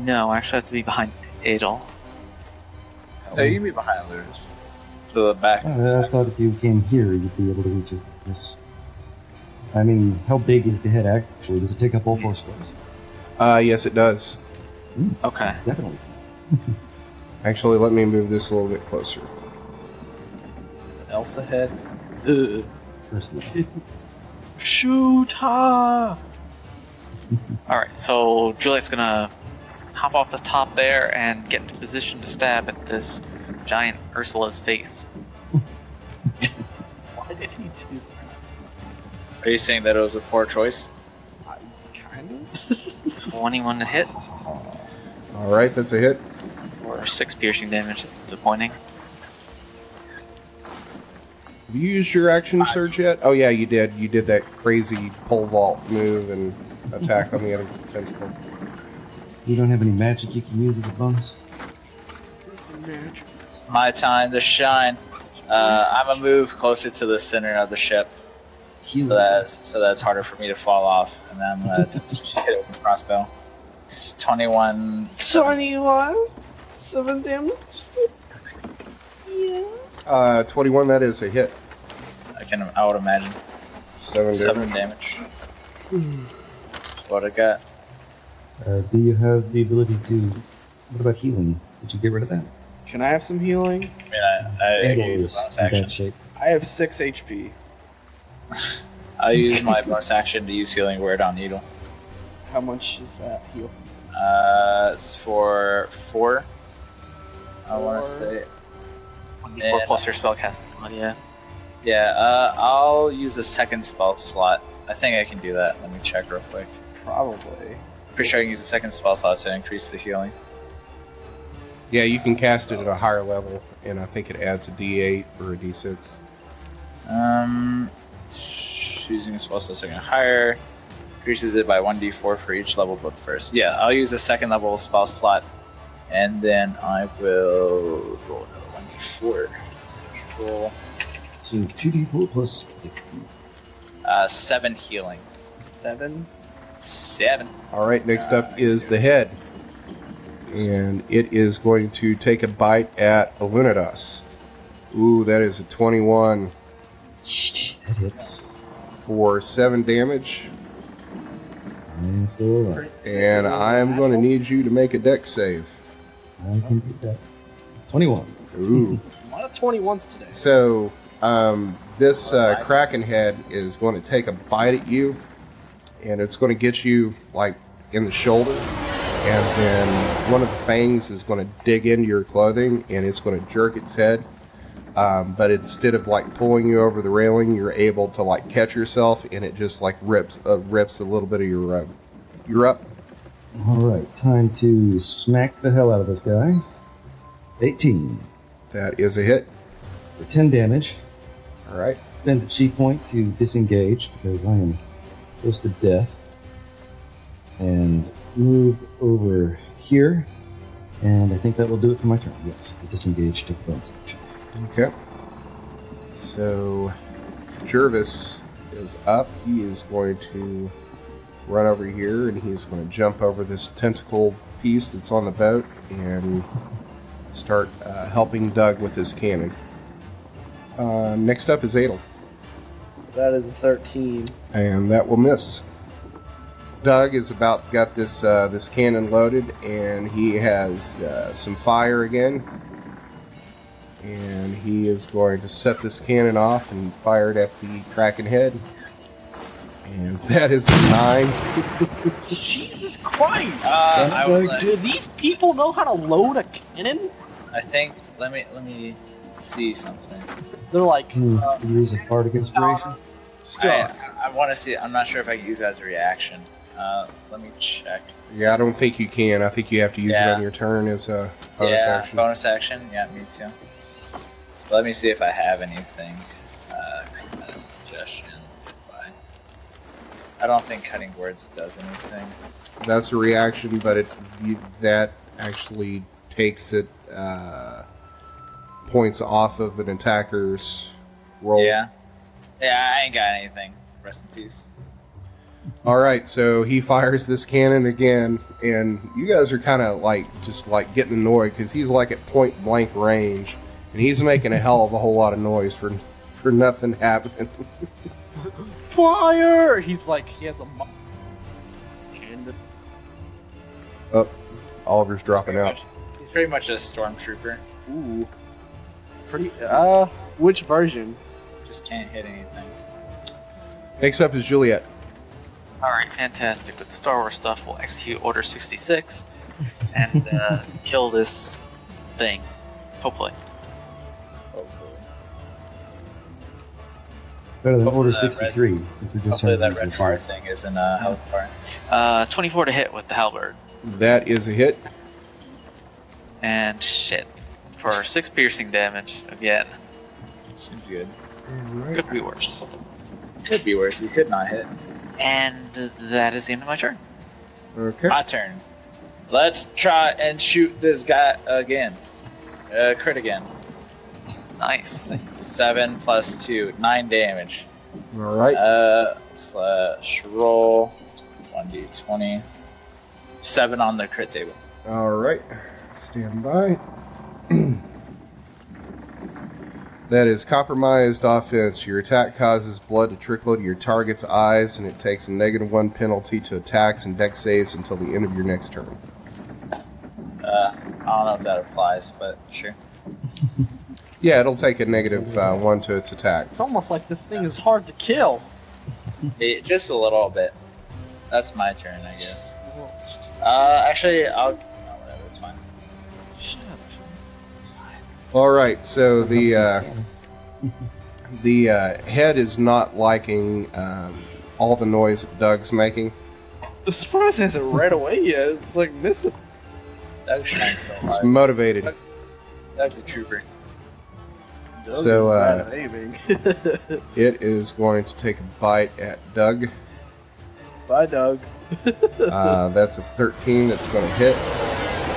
No, I actually have to be behind Edel. No, you can be behind Lurs. To the back. I thought if you came here, you'd be able to reach it. Yes. I mean, how big is the head actually? Does it take up all 4 squares? Yes, it does. Okay. Definitely. Actually, let me move this a little bit closer. Else ahead. Ugh. Personally. Shoot her! Alright, so Juliet's gonna hop off the top there and get into position to stab at this giant Ursula's face. Why did he choose Are you saying that it was a poor choice? that? Kind of. 21 to hit, All right, that's a hit. or 6 piercing damage, that's disappointing. Have you used your action surge yet? Oh yeah, you did. You did that crazy pole vault move and attack on the other tentacle. You don't have any magic you can use as a bonus? It's my time to shine. I'm gonna move closer to the center of the ship, so that's harder for me to fall off, and then I'm gonna attempt to hit it with a crossbow. It's 21. 21? 7 damage? Yeah. 21. That is a hit. I would imagine 7 7 damage. damage. That's what I got. Do you have the ability to... What about healing? Did you get rid of that? Can I have some healing? I mean, I Edel use is bonus in action. bad shape. I have 6 HP. I use my bonus action to use healing word on Needle. How much is that heal? It's for 4. I want to 4. say. 1d4 plus your spellcasting. Oh, yeah. Yeah, I'll use a second spell slot. I think I can do that. Let me check real quick. Probably. Pretty sure I can use a second spell slot to increase the healing. Yeah, you can cast it at a higher level, and I think it adds a D8 or a D6. Using a spell slot second higher increases it by 1d4 for each level but first. Yeah, I'll use a second level spell slot, and then I will roll another 1d4. Roll So 2d4 plus... 7 healing. 7? 7. All right, next up is the head, and it is going to take a bite at Alunodas. Ooh, that is a 21 That hits. for 7 damage, I'm still alive. and I am going to need you to make a dex save. I can do that. 21. Ooh. A lot of 21s today. So, this Kraken head is going to take a bite at you, and it's going to get you, like, in the shoulder, and then one of the fangs is going to dig into your clothing, and it's going to jerk its head, but instead of, like, pulling you over the railing, you're able to, like, catch yourself, and it just, like, rips a little bit of your robe. You're up. Alright, time to smack the hell out of this guy. 18. That is a hit. For 10 damage. All right. Spend a chi point to disengage because I am close to death. And move over here. And I think that will do it for my turn. Yes, the disengage took bonus action. Okay. So, Jervis is up. He is going to run over here, and he's going to jump over this tentacle piece that's on the boat and start helping Doug with his cannon. Next up is Edel, That is a 13. and that will miss. Doug is about got this this cannon loaded, and he has some fire again. And he is going to set this cannon off and fire it at the Kraken head. And that is a 9. Jesus Christ! I would Do these people know how to load a cannon? I think let me see something. They're like, Can you use a bardic inspiration? I I want to see. I'm not sure if I can use it as a reaction. Let me check. Yeah, I don't think you can. I think you have to use it on your turn as a bonus action. Bonus action. Yeah, me too. Let me see if I have anything. As a suggestion. I don't think cutting words does anything. That's a reaction, but that actually takes it points off of an attacker's roll. Yeah, I ain't got anything. Rest in peace. All right, so he fires this cannon again, and you guys are kind of just getting annoyed because he's like at point blank range, and he's making a hell of a whole lot of noise for nothing happening. Fire! He's like, he has a... Oh, Oliver's dropping out. He's pretty much a stormtrooper. Ooh. Pretty, which version? Just can't hit anything. Next up is Juliet. Alright, fantastic. With the Star Wars stuff, we'll execute Order 66 and kill this thing. Hopefully. Better than Hopefully Order that 63. If we just Hopefully have that the red bar thing isn't a health bar. 24 to hit with the halberd. That is a hit. And shit. For 6 piercing damage again. Seems good. Could be worse. Could be worse. You could not hit. And that is the end of my turn. Okay. My turn. Let's try and shoot this guy again. Crit again. Nice. 7 plus 2. 9 damage. All right. Slash roll. 1d20. 7 on the crit table. All right. Stand by. That is compromised offense. Your attack causes blood to trickle to your target's eyes, and it takes a -1 penalty to attacks and dex saves until the end of your next turn. I don't know if that applies, but sure. Yeah, it'll take a -1 to its attack. It's almost like this thing is hard to kill. Just a little bit. That's my turn, I guess. Actually, I'll... No, whatever, it's fine. All right, so the head is not liking all the noise that Doug's making. The surprise hasn't right away yet. It's like missing. That's nice. It's motivated. That's a trooper. So aiming. it is going to take a bite at Doug. Bye, Doug. That's a 13 that's going to hit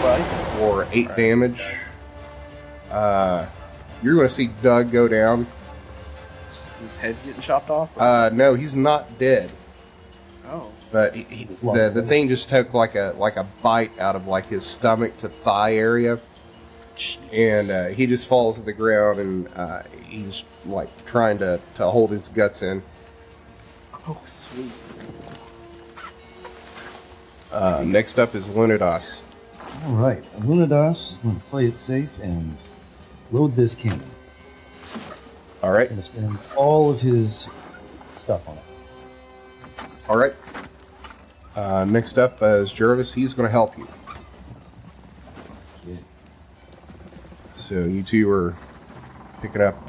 Bye. for 8 damage. You're going to see Doug go down. Is his head getting chopped off? No, he's not dead. Oh. But the thing just took like a bite out of like his stomach to thigh area, Jesus. and he just falls to the ground, and he's like trying to hold his guts in. Oh, sweet. Next up is Alunodas. Alright, Alunodas is going to play it safe and load this cannon. All right. Going to spend all of his stuff on it. All right. Next up is Jervis. He's going to help you. Yeah. So you two are picking up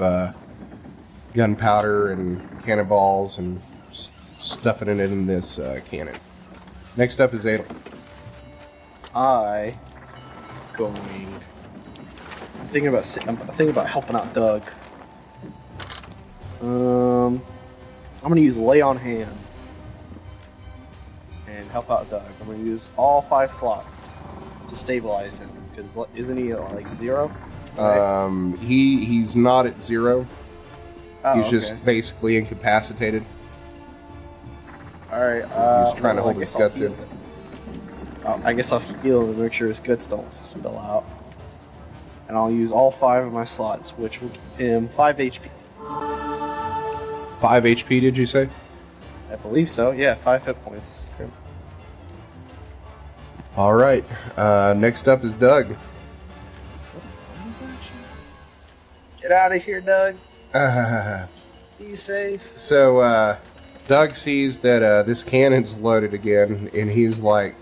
gunpowder and cannonballs and stuffing it in this cannon. Next up is Edel. I'm thinking about helping out Doug. I'm gonna use lay on hand and help out Doug. I'm gonna use all 5 slots to stabilize him because isn't he like 0? He's not at 0. Oh, He's just basically incapacitated. all right. He's trying to hold his guts in. I guess I'll heal to make sure his guts don't spill out. And I'll use all 5 of my slots, which will give him 5 HP. 5 HP, did you say? I believe so. Yeah, 5 hit points. Okay. All right. Next up is Doug. Get out of here, Doug. Be safe. So Doug sees that this cannon's loaded again, and he's like,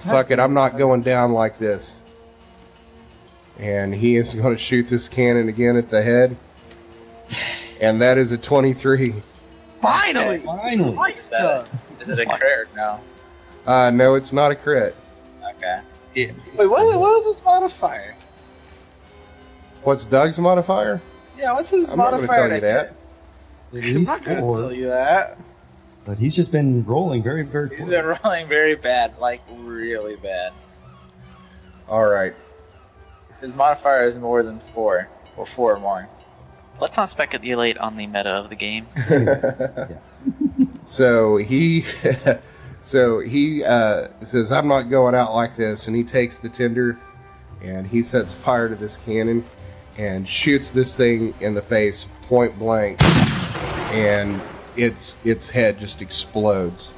fuck it, I'm not going down like this. And he is going to shoot this cannon again at the head. And that is a 23. Finally! Finally. Nice. Is it a crit or no? No, it's not a crit. Okay. Yeah. Wait, what was his modifier? What's Doug's modifier? Yeah, what's his I'm not going to modifier? tell you that. At I'm least not gonna 4, tell you that. but he's just been rolling very, very He's poorly. been rolling very bad, like really bad. All right. His modifier is more than 4, or 4 or more. Let's not speculate on the meta of the game. So he says, "I'm not going out like this," and he takes the tinder and he sets fire to this cannon and shoots this thing in the face point blank, and its head just explodes.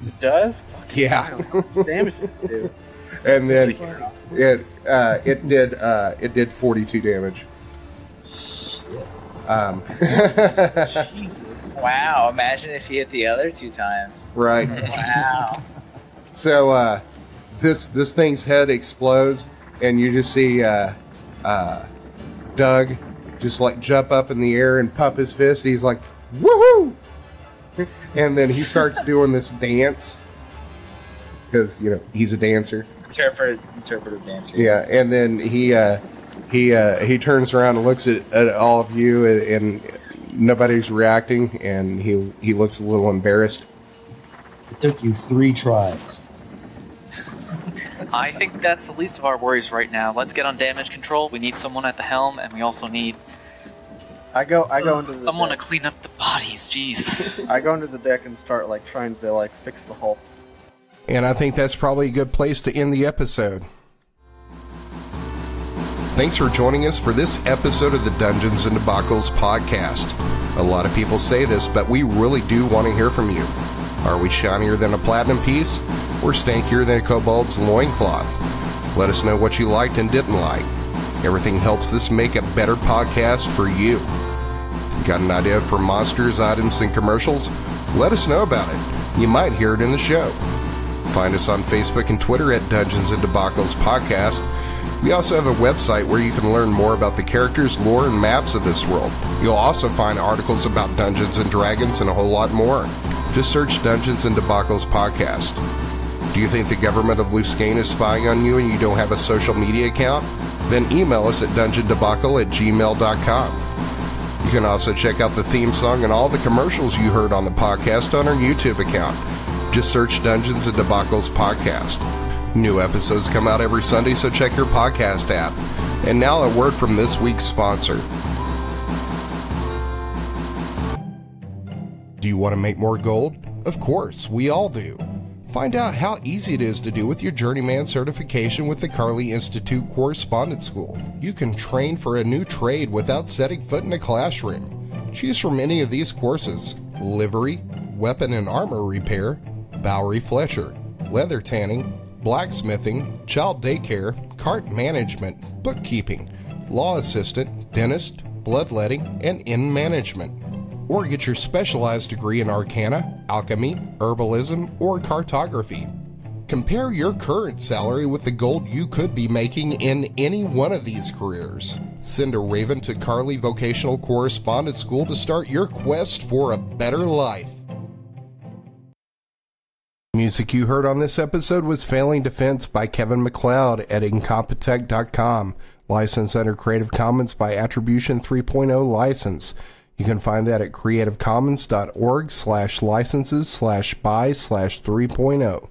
It does? Yeah. Damage it do. And then it did 42 damage. Jesus. Wow, imagine if he hit the other 2 times. Right. Wow. So this thing's head explodes, and you just see Doug just like jump up in the air and pump his fist. He's like, "Woohoo!" And then he starts doing this dance because he's a dancer. Interpretive dancer. Yeah, and then he turns around and looks at all of you, and nobody's reacting, and he looks a little embarrassed. It took you 3 tries. I think that's the least of our worries right now. Let's get on damage control. We need someone at the helm, and we also need I go into the someone to deck. clean up the bodies. Jeez. I go into the deck and start trying to fix the hull. And I think that's probably a good place to end the episode. Thanks for joining us for this episode of the Dungeons and Debacles podcast. A lot of people say this, but we really do want to hear from you. Are we shinier than a platinum piece, or stankier than a kobold's loincloth? Let us know what you liked and didn't like. Everything helps this make a better podcast for you. Got an idea for monsters, items, and commercials? Let us know about it. You might hear it in the show. Find us on Facebook and Twitter at Dungeons and Debacles Podcast. We also have a website where you can learn more about the characters, lore, and maps of this world. You'll also find articles about Dungeons and Dragons and a whole lot more. Just search Dungeons and Debacles Podcast. Do you think the government of Luscane is spying on you and you don't have a social media account? Then email us at dungeondebacle@gmail.com. You can also check out the theme song and all the commercials you heard on the podcast on our YouTube account. Just search Dungeons and Debacles Podcast. New episodes come out every Sunday, so check your podcast app. And now a word from this week's sponsor. Do you want to make more gold? Of course, we all do. Find out how easy it is to do with your Journeyman certification with the Carly Institute Correspondence School. You can train for a new trade without setting foot in a classroom. Choose from any of these courses: livery, weapon and armor repair, Bowery Fletcher, leather tanning, blacksmithing, child daycare, cart management, bookkeeping, law assistant, dentist, bloodletting, and inn management. Or get your specialized degree in arcana, alchemy, herbalism, or cartography. Compare your current salary with the gold you could be making in any one of these careers. Send a raven to Carly Vocational Correspondence School to start your quest for a better life. Music you heard on this episode was Failing Defense by Kevin MacLeod at Incompetech.com. Licensed under Creative Commons by Attribution 3.0 license. You can find that at creativecommons.org/licenses/by/3.0.